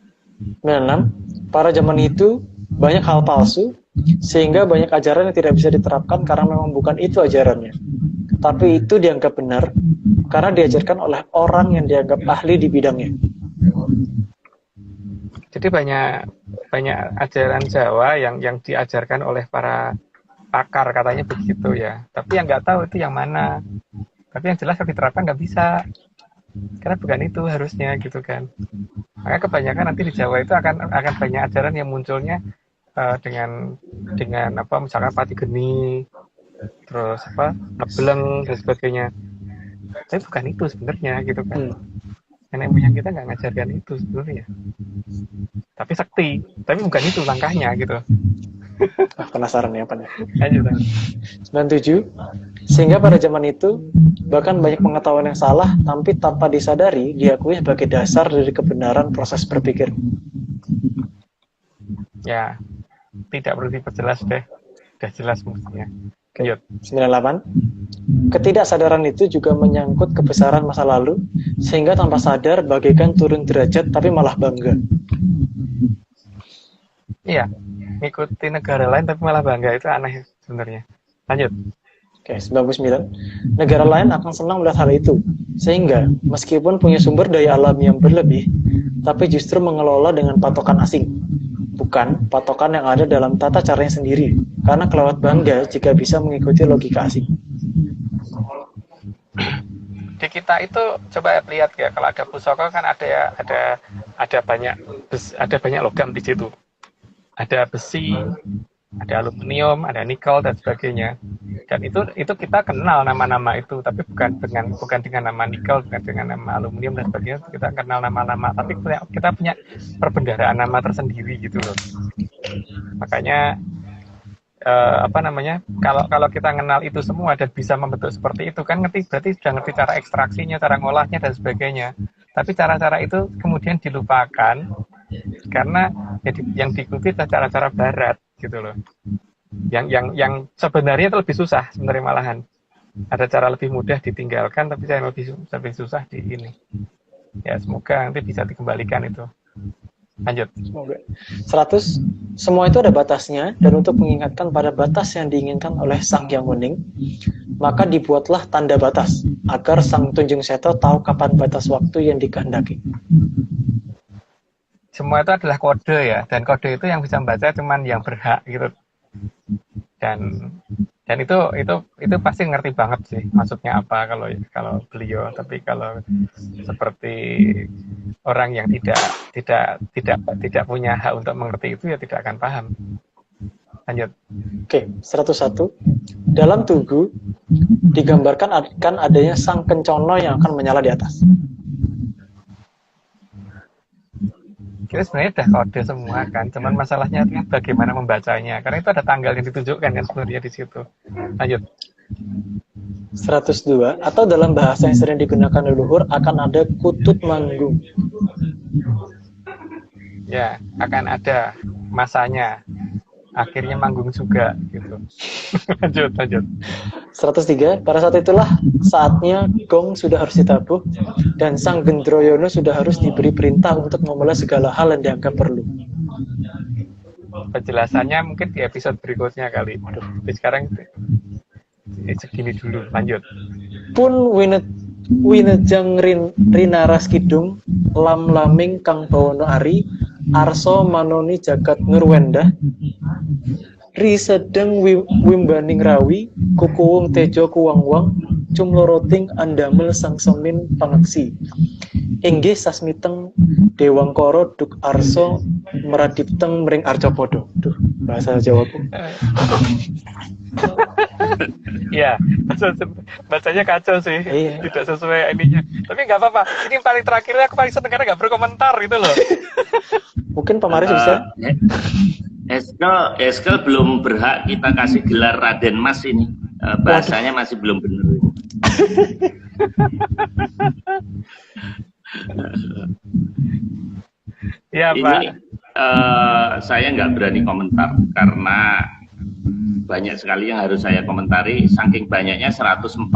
96. Pada zaman itu banyak hal palsu, sehingga banyak ajaran yang tidak bisa diterapkan karena memang bukan itu ajarannya. Tapi itu dianggap benar karena diajarkan oleh orang yang dianggap ahli di bidangnya. Jadi banyak ajaran Jawa yang diajarkan oleh para pakar, katanya begitu ya. Tapi yang nggak tahu itu yang mana. Tapi yang jelas kalau diterapkan nggak bisa, karena bukan itu harusnya gitu kan. Maka kebanyakan nanti di Jawa itu akan banyak ajaran yang munculnya dengan apa, misalkan pati geni, terus apa ngebleng dan sebagainya. Tapi bukan itu sebenarnya gitu kan. Nenek moyang kita nggak ngajarkan itu sebenarnya. Tapi sakti, tapi bukan itu langkahnya gitu. Penasaran ya, Pak. Lanjut. 97. Sehingga pada zaman itu bahkan banyak pengetahuan yang salah, tapi tanpa disadari diakui sebagai dasar dari kebenaran proses berpikir. Ya, tidak perlu diperjelas deh, udah jelas mestinya. Lanjut. 98. Ketidaksadaran itu juga menyangkut kebesaran masa lalu, sehingga tanpa sadar bagaikan turun derajat tapi malah bangga. Iya, ngikuti negara lain tapi malah bangga, itu aneh sebenarnya. Lanjut. Oke, 99. Negara lain akan senang melihat hal itu, sehingga meskipun punya sumber daya alam yang berlebih, tapi justru mengelola dengan patokan asing, bukan patokan yang ada dalam tata caranya sendiri, karena kelewat bangga jika bisa mengikuti logika asing. Di kita itu coba lihat ya, kalau ada pusaka kan ada banyak logam di situ. Ada besi, ada aluminium, ada nikel dan sebagainya. Dan itu kita kenal nama-nama itu, tapi bukan dengan nama nikel, bukan dengan nama aluminium dan sebagainya. Kita kenal nama-nama, tapi kita punya perbendaharaan nama tersendiri gitu loh. Makanya kalau kita kenal itu semua dan bisa membentuk seperti itu kan, berarti sudah ngerti cara ekstraksinya, cara ngolahnya dan sebagainya. Tapi cara-cara itu kemudian dilupakan karena yang diikuti adalah cara-cara barat gitu loh. Yang sebenarnya itu lebih susah sebenarnya malahan. Ada cara lebih mudah ditinggalkan, tapi yang lebih susah di ini. Ya semoga nanti bisa dikembalikan itu. Lanjut. Semoga. 100. Semua itu ada batasnya, dan untuk mengingatkan pada batas yang diinginkan oleh Sang Hyang Wening, maka dibuatlah tanda batas agar Sang Tunjung Seto tahu kapan batas waktu yang dikehendaki. Semua itu adalah kode ya, dan kode itu yang bisa membaca cuman yang berhak gitu. Dan itu pasti ngerti banget sih maksudnya apa kalau beliau. Tapi kalau seperti orang yang tidak punya hak untuk mengerti itu ya tidak akan paham. Lanjut. Oke, 101. Dalam Tugu digambarkan akan adanya sang kencono yang akan menyala di atas. Kita sebenarnya udah kode semua kan, cuman masalahnya kan bagaimana membacanya. Karena itu ada tanggal yang ditunjukkan kan sebenarnya di situ. Lanjut. 102. Atau dalam bahasa yang sering digunakan leluhur akan ada kutut manggung. Ya, akan ada masanya. Akhirnya manggung juga gitu. lanjut. 103. Pada saat itulah saatnya gong sudah harus ditabuh dan sang Gendroyono sudah harus diberi perintah untuk memulai segala hal yang dianggap perlu. Penjelasannya mungkin di episode berikutnya kali. Aduh, sekarang segini dulu. Lanjut. Pun winejang rinaras kidung lam laming kang bawono ari arso manoni jagat nurwendah ri sedeng wimbaning rawi kukuwung tejo kuwang-wang cumloroting andamel sang semin pangeksi inggih sasmiteng dewangkara duk arso meradipteng mring arcapada. Duh, bahasa Jawa pun. Iya, bacanya kacau sih. Iya. Tidak sesuai ininya. Tapi nggak apa-apa. Ini paling terakhirnya aku paling seneng karena nggak berkomentar gitu loh. Mungkin Pak Maris bisa. Eskel belum berhak kita kasih gelar Raden Mas ini. Bahasanya masih belum benar. Iya, Pak. Ini saya nggak berani komentar karena banyak sekali yang harus saya komentari, saking banyaknya 104.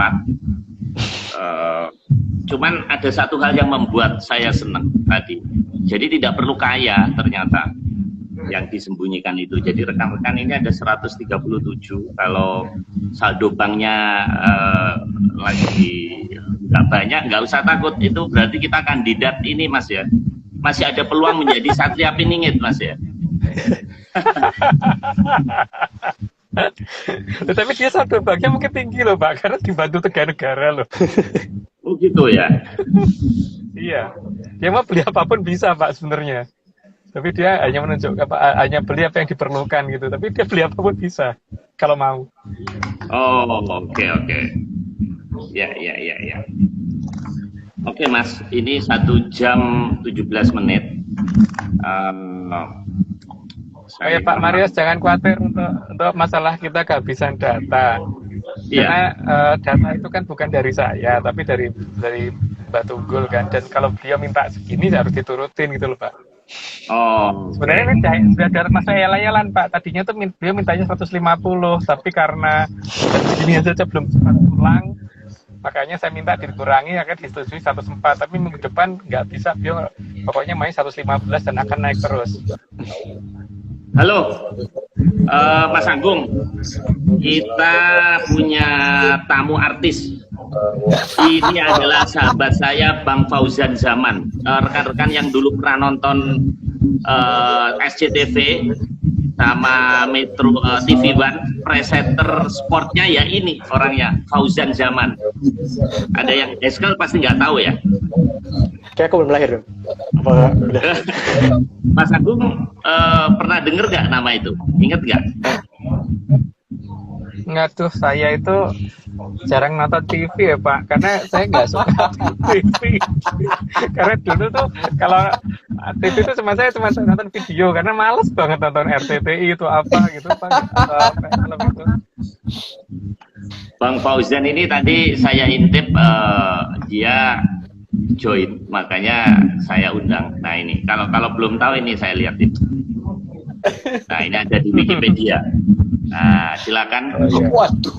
Cuman ada satu hal yang membuat saya senang tadi. Jadi tidak perlu kaya ternyata yang disembunyikan itu. Jadi rekan-rekan ini ada 137. Kalau saldo banknya lagi nggak banyak, nggak usah takut. Itu berarti kita kandidat ini, Mas ya. Masih ada peluang menjadi Satria Piningit, Mas ya. Tapi dia saldo banknya mungkin tinggi loh, Pak, karena dibantu negara loh. Oh gitu ya. Iya, dia mau beli apapun bisa, Pak, sebenarnya. Tapi dia hanya menunjuk hanya beli apa yang diperlukan gitu. Tapi dia beli apapun bisa kalau mau. Oh, oke. Ya. Oke, Mas, ini 1 jam 17 menit. Pak Marius, jangan khawatir untuk masalah kita kehabisan data. Iya. Karena data itu kan bukan dari saya, tapi dari Mbak Tunggul kan. Dan kalau beliau minta segini harus diturutin gitu loh, Pak. Oh. Sebenarnya ini sudah ada masa yalan-yalan, Pak. Tadinya tuh beliau mintanya 150, tapi karena begini saja belum sempat pulang, makanya saya minta dikurangi, akan disetujui 104. Tapi minggu depan nggak bisa, beliau pokoknya main 115 dan akan naik terus. Halo, Mas Agung, kita punya tamu artis. Ini adalah sahabat saya, Bang Fauzan Zaman. Rekan-rekan yang dulu pernah nonton SCTV sama Metro TV One, presenter sportnya ya ini orangnya, Fauzan Zaman. Ada yang Eskel pasti nggak tahu ya? Kayak aku belum lahir dong. Apa udah? Mas Agung pernah dengar nggak nama itu? Ingat nggak? Nggak tuh, saya itu jarang nonton TV ya, Pak, karena saya nggak suka TV. Karena dulu tuh kalau TV itu saya cuma nonton video karena males banget nonton RCTI itu apa gitu, Pak. Film itu. Bang Fauzan ini tadi saya intip dia join, makanya saya undang. Nah ini kalau belum tahu ini saya lihat itu. Nah ini ada di Wikipedia. Nah silakan. Waduh.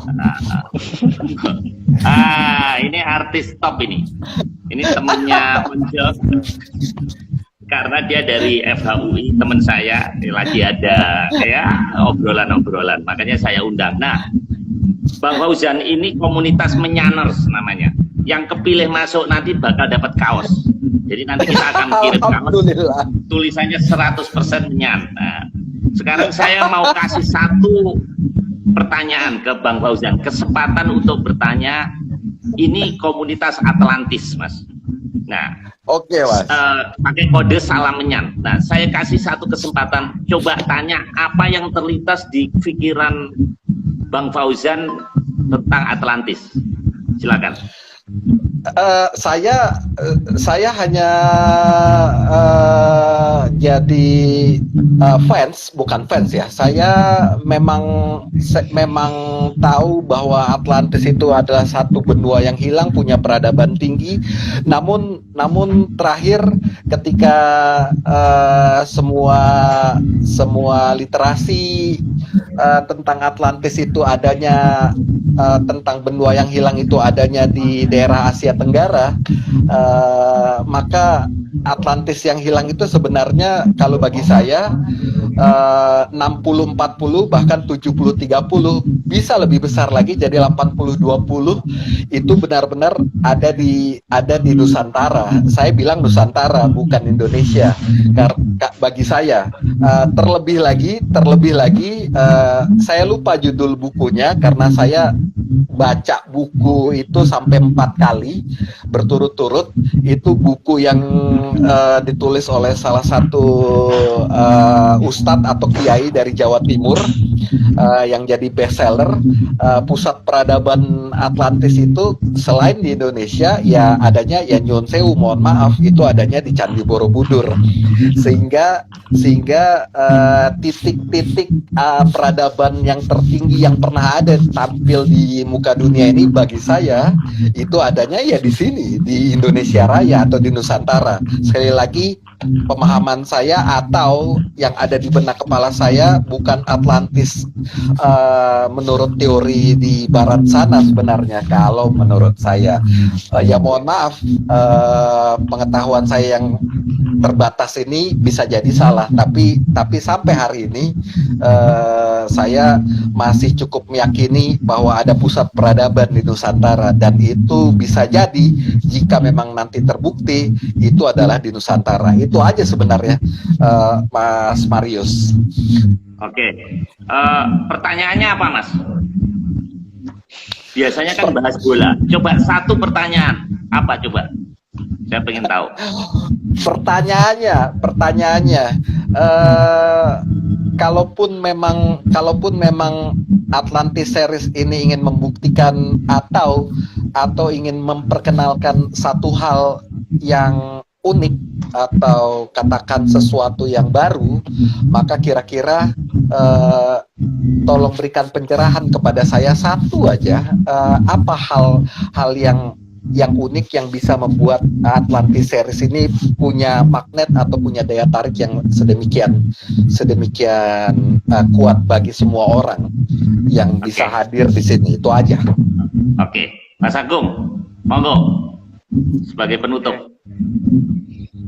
Ini artis top ini. Ini temennya Onjo. Karena dia dari FHUI, teman saya. Lagi ada ya obrolan-obrolan. Makanya saya undang. Nah, Bang Fauzan ini komunitas Menyaners namanya. Yang kepilih masuk nanti bakal dapat kaos. Jadi nanti kita akan kirim kaos. Tulisannya 100% Menyan. Nah, sekarang saya mau kasih satu pertanyaan ke Bang Fauzan. Kesempatan untuk bertanya. Ini komunitas Atlantis, Mas. Nah, Oke, Mas. pakai kode salam menyan. Nah, saya kasih satu kesempatan, coba tanya apa yang terlintas di pikiran Bang Fauzan tentang Atlantis. Silakan. Saya hanya jadi fans, bukan fans ya. Saya memang tahu bahwa Atlantis itu adalah satu benua yang hilang, punya peradaban tinggi. Namun terakhir ketika semua literasi tentang Atlantis itu adanya, tentang benua yang hilang itu adanya di daerah Asia Tenggara, maka Atlantis yang hilang itu sebenarnya kalau bagi saya 60-40 bahkan 70-30, bisa lebih besar lagi jadi 80-20, itu benar-benar ada di Nusantara. Saya bilang Nusantara bukan Indonesia. Bagi saya terlebih lagi saya lupa judul bukunya karena saya baca buku itu sampai 4 kali berturut-turut. Itu buku yang ditulis oleh salah satu ustadz atau kiai dari Jawa Timur, yang jadi bestseller. Pusat peradaban Atlantis itu selain di Indonesia ya adanya ya nyun sewu, mohon maaf, itu adanya di Candi Borobudur. Sehingga titik-titik peradaban yang tertinggi yang pernah ada tampil di muka dunia ini bagi saya itu adanya ya di sini, di Indonesia Raya atau di Nusantara. Sekali lagi, pemahaman saya atau yang ada di benak kepala saya bukan Atlantis menurut teori di barat sana sebenarnya. Kalau menurut saya ya mohon maaf, pengetahuan saya yang terbatas ini bisa jadi salah, tapi sampai hari ini saya masih cukup meyakini bahwa ada pusat peradaban di Nusantara, dan itu bisa jadi jika memang nanti terbukti itu adalah di Nusantara. Itu aja sebenarnya, Mas Marius. Oke, pertanyaannya apa, Mas? Biasanya kan bahas bola. Coba satu pertanyaan, apa coba? Saya pengen tahu. Pertanyaannya, kalaupun memang Atlantis series ini ingin membuktikan atau ingin memperkenalkan satu hal yang unik atau katakan sesuatu yang baru, maka kira-kira tolong berikan pencerahan kepada saya satu aja, apa hal yang unik yang bisa membuat Atlantis series ini punya magnet atau punya daya tarik yang sedemikian kuat bagi semua orang yang bisa hadir di sini. Itu aja. Oke, Mas Agung, monggo sebagai penutup.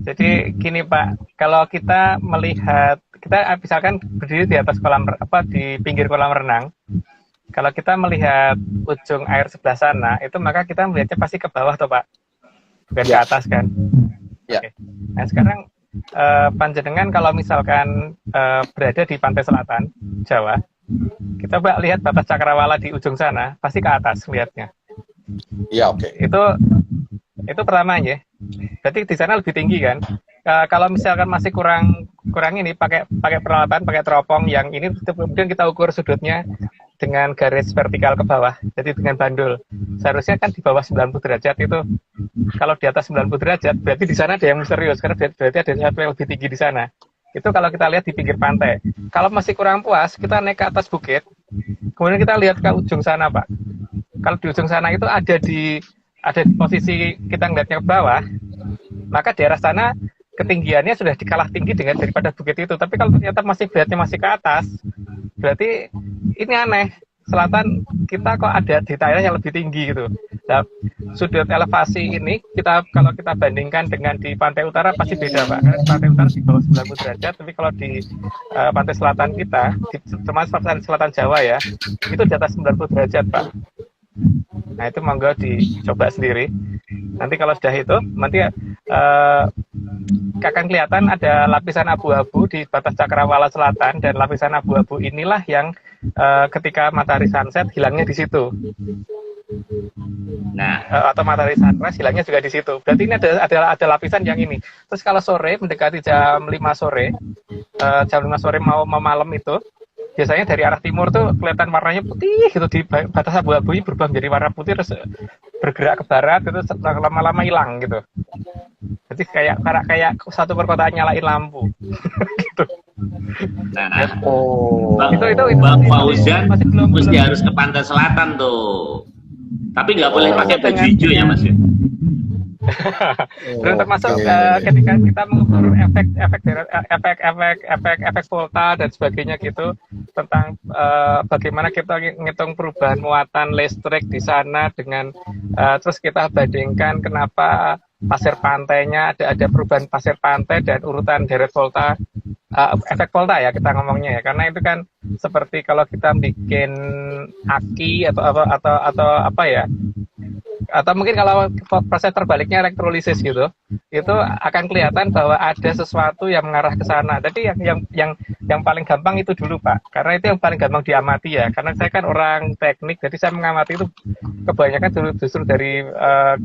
Jadi gini Pak, kalau kita melihat, kita misalkan berdiri di atas di pinggir kolam renang. Kalau kita melihat ujung air sebelah sana, itu maka kita melihatnya pasti ke bawah toh Pak, bukan ke atas kan? Ya. Oke. Nah sekarang panjenengan kalau misalkan berada di pantai selatan Jawa, kita Pak lihat batas cakrawala di ujung sana, pasti ke atas lihatnya. Ya, oke. Itu pertamanya. Berarti di sana lebih tinggi kan? Kalau misalkan masih kurang ini pakai peralatan, pakai teropong yang ini, kemudian kita ukur sudutnya dengan garis vertikal ke bawah, jadi dengan bandul. Seharusnya kan di bawah 90 derajat itu. Kalau di atas 90 derajat, berarti di sana ada yang misterius, karena berarti ada sesuatu yang lebih tinggi di sana. Itu kalau kita lihat di pinggir pantai. Kalau masih kurang puas, kita naik ke atas bukit, kemudian kita lihat ke ujung sana Pak. Kalau di ujung sana itu ada di posisi kita ngeliatnya ke bawah, maka daerah sana ketinggiannya sudah dikalah tinggi daripada bukit itu. Tapi kalau ternyata beratnya masih ke atas, berarti ini aneh. Selatan kita kok ada detailnya yang lebih tinggi gitu. Nah, sudut elevasi ini kalau kita bandingkan dengan di pantai utara pasti beda Pak. Karena pantai utara di bawah 90 derajat, tapi kalau di pantai selatan kita, termasuk selatan Jawa ya, itu di atas 90 derajat Pak. Nah itu monggo dicoba sendiri. Nanti kalau sudah itu, nanti akan kelihatan ada lapisan abu-abu di batas cakrawala selatan, dan lapisan abu-abu inilah yang ketika matahari sunset hilangnya di situ. Nah, atau matahari sunrise hilangnya juga di situ. Berarti ini ada lapisan yang ini. Terus kalau sore mendekati jam 5 sore, jam 5 sore mau malam itu, biasanya dari arah timur tuh kelihatan warnanya putih gitu, di batas abu-abunya berubah menjadi warna putih, terus bergerak ke barat, itu lama-lama hilang gitu. Jadi kayak satu perkotaan nyalain lampu gitu. nah, Oh. Bang Fauzan masih mesti harus ke pantai selatan tuh. Tapi nggak boleh pakai baju hijau ya Mas. Dan termasuk Oke. ketika kita mengukur efek volta dan sebagainya gitu, tentang bagaimana kita ngitung perubahan muatan listrik di sana dengan terus kita bandingkan kenapa pasir pantainya ada perubahan pasir pantai dan urutan deret volta, efek volta ya kita ngomongnya ya, karena itu kan seperti kalau kita bikin aki atau apa ya, atau mungkin kalau proses terbaliknya elektrolisis gitu, itu akan kelihatan bahwa ada sesuatu yang mengarah ke sana. Jadi yang paling gampang itu dulu Pak, karena itu yang paling gampang diamati ya, karena saya kan orang teknik, jadi saya mengamati itu kebanyakan justru dari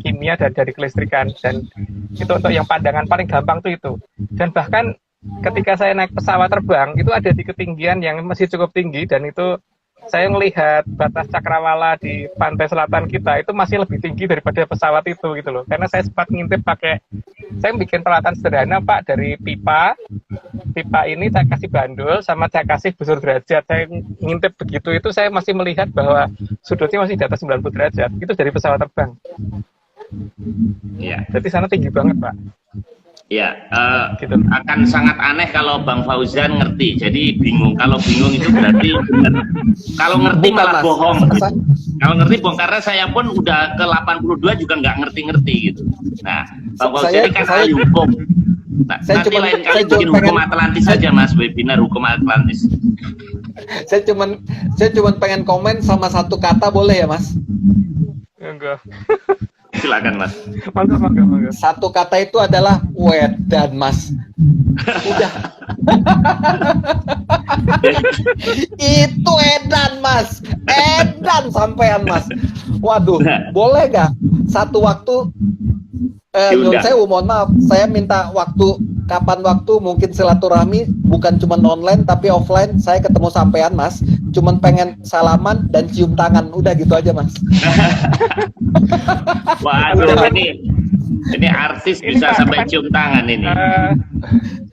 kimia dan dari kelistrikan, dan itu untuk yang pandangan paling gampang tuh itu. Dan bahkan ketika saya naik pesawat terbang itu ada di ketinggian yang masih cukup tinggi, dan itu saya melihat batas cakrawala di pantai selatan kita itu masih lebih tinggi daripada pesawat itu gitu loh. Karena saya sempat ngintip saya bikin peralatan sederhana Pak, dari pipa ini saya kasih bandul sama saya kasih busur derajat. Saya ngintip begitu, itu saya masih melihat bahwa sudutnya masih di atas 90 derajat. Itu dari pesawat terbang. Iya. Jadi sana tinggi banget Pak. Ya, Gitu. akan sangat aneh kalau Bang Fauzan ngerti. Jadi bingung. Kalau bingung itu berarti benar. Kalau ngerti Bukan, malah Mas. bohong. Kalau ngerti bohong, karena saya pun udah ke 82 juga nggak ngerti-ngerti gitu. Nah, Bang Fauzan ini kan ahli hukum. Nah, nanti lain kali bikin hukum Atlantis saja Mas, webinar hukum Atlantis. Saya cuman pengen komen sama satu kata, boleh ya Mas? Enggak. Silakan Mas. Mantap. Satu kata itu adalah wedan Mas. Udah. Itu edan Mas. Edan sampean Mas. Waduh, boleh gak satu waktu nyun sewu, mohon maaf, saya minta waktu, kapan waktu mungkin silaturahmi, bukan cuma online tapi offline, saya ketemu sampean Mas, cuman pengen salaman dan cium tangan, udah gitu aja Mas. Waduh, ini artis Ini, bisa Pak, sampai kapan- cium tangan ini.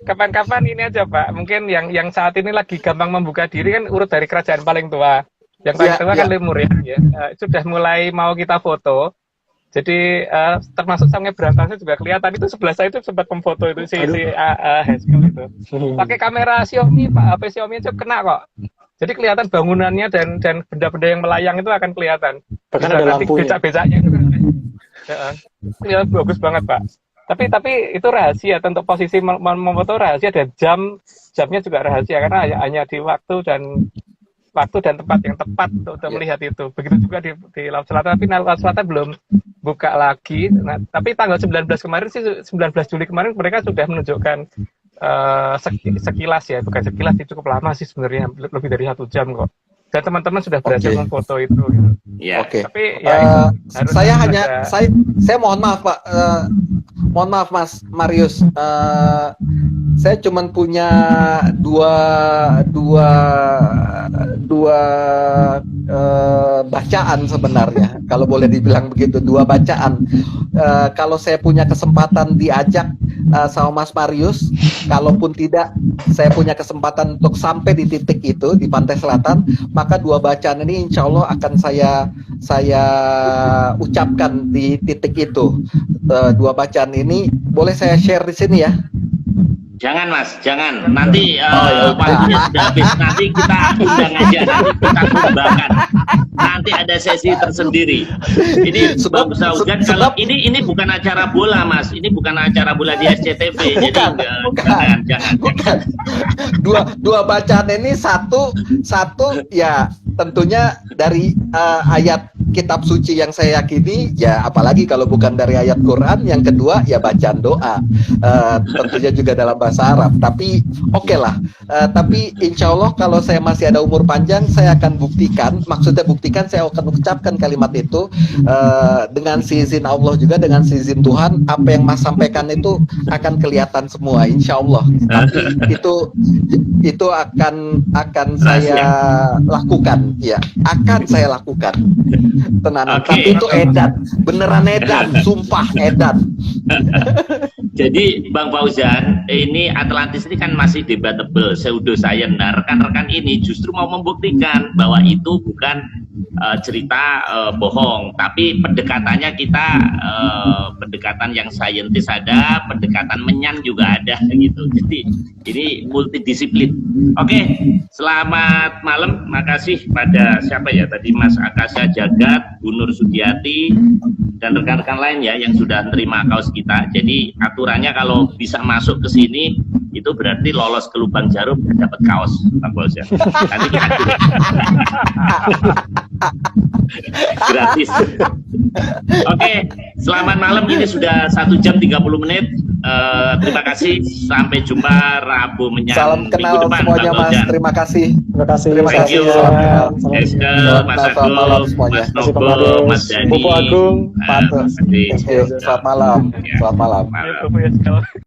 Kapan-kapan ini aja Pak, mungkin yang saat ini lagi gampang membuka diri kan urut dari kerajaan paling tua. Yang paling tua kan Lemurian ya. Sudah mulai mau kita foto. Jadi termasuk Sungai Berantasnya juga kelihatan, itu sebelah saya itu sempat memfoto itu si Haskell itu. Pakai kamera Xiaomi Pak, HP Xiaomi itu kena kok. Jadi kelihatan bangunannya dan benda-benda yang melayang itu akan kelihatan. Bahkan Bisa ada nanti lampunya. becak-becaknya itu kan. Kelihatan bagus banget Pak. Tapi itu rahasia, untuk posisi memfoto rahasia, dan jamnya juga rahasia, karena hanya di waktu dan tempat yang tepat untuk melihat itu. Begitu juga di Laut Selatan, tapi Laut Selatan belum buka lagi. Nah, tapi tanggal 19 kemarin sih, 19 Juli kemarin mereka sudah menunjukkan sekilas ya, bukan sekilas sih, cukup lama sih sebenarnya, lebih dari 1 jam kok. Dan teman-teman sudah berhasil memfoto itu. Gitu. Ya. Oke. Tapi ya itu saya mohon maaf Pak, mohon maaf Mas Marius, saya cuman punya dua bacaan sebenarnya, kalau boleh dibilang begitu, 2 bacaan. Kalau saya punya kesempatan diajak sama Mas Marius, kalaupun tidak saya punya kesempatan untuk sampai di titik itu di Pantai Selatan, maka 2 bacaan ini insya Allah akan saya ucapkan di titik itu. 2 bacaan ini boleh saya share di sini ya? Jangan Mas, jangan. Nanti waktunya sudah habis. Nanti kita undang aja, nanti kita kembangkan. Nanti ada sesi tersendiri. Ini Bang Fauzan, kalau ini bukan acara bola Mas, ini bukan acara bola di SCTV. Jadi jangan. Dua bacaan ini satu ya tentunya dari ayat kitab suci yang saya yakini, ya apalagi kalau bukan dari ayat Quran. Yang kedua ya bacaan doa, tentunya juga dalam bahasa Arab. Tapi oke lah. Tapi insya Allah kalau saya masih ada umur panjang, saya akan buktikan. Maksudnya buktikan, saya akan ucapkan kalimat itu dengan seizin Allah juga, dengan seizin Tuhan. Apa yang Mas sampaikan itu akan kelihatan semua, insya Allah. Tapi itu akan saya lakukan, ya akan saya lakukan. Tenang. Tapi itu edan, beneran edan, sumpah edan. Jadi Bang Fauzan, ini Atlantis ini kan masih debatable, pseudoscience. Nah, rekan-rekan ini justru mau membuktikan bahwa itu bukan cerita bohong, tapi pendekatannya kita pendekatan yang saintis ada, pendekatan menyan juga ada gitu. Jadi ini multidisiplin. Oke, selamat malam. Makasih pada siapa ya tadi, Mas Akasha Jagat, Bu Nur Sudiati, dan rekan-rekan lain ya yang sudah terima kaos kita. Jadi aturannya kalau bisa masuk ke sini itu berarti lolos ke lubang jarum dan dapat kaos, Bang Fauzan. Nanti kita gratis. Oke, selamat malam. Ini sudah 1 jam 30 menit. Terima kasih. Sampai jumpa Rabu menyan Salam minggu kenal depan, semuanya, Bang Mas. Fauzan. Terima kasih. Terima kasih. Terima Thank kasih. you. Salam kenal. Eske, Mas Selamat malam Agung, semuanya. Mas Terima kasih, Bang Nobo, Ades. Mas Dani. Bobo Agung. Thank you. Selamat malam. Ya. Selamat malam. Malam. Ya, Bapak ya, sekali.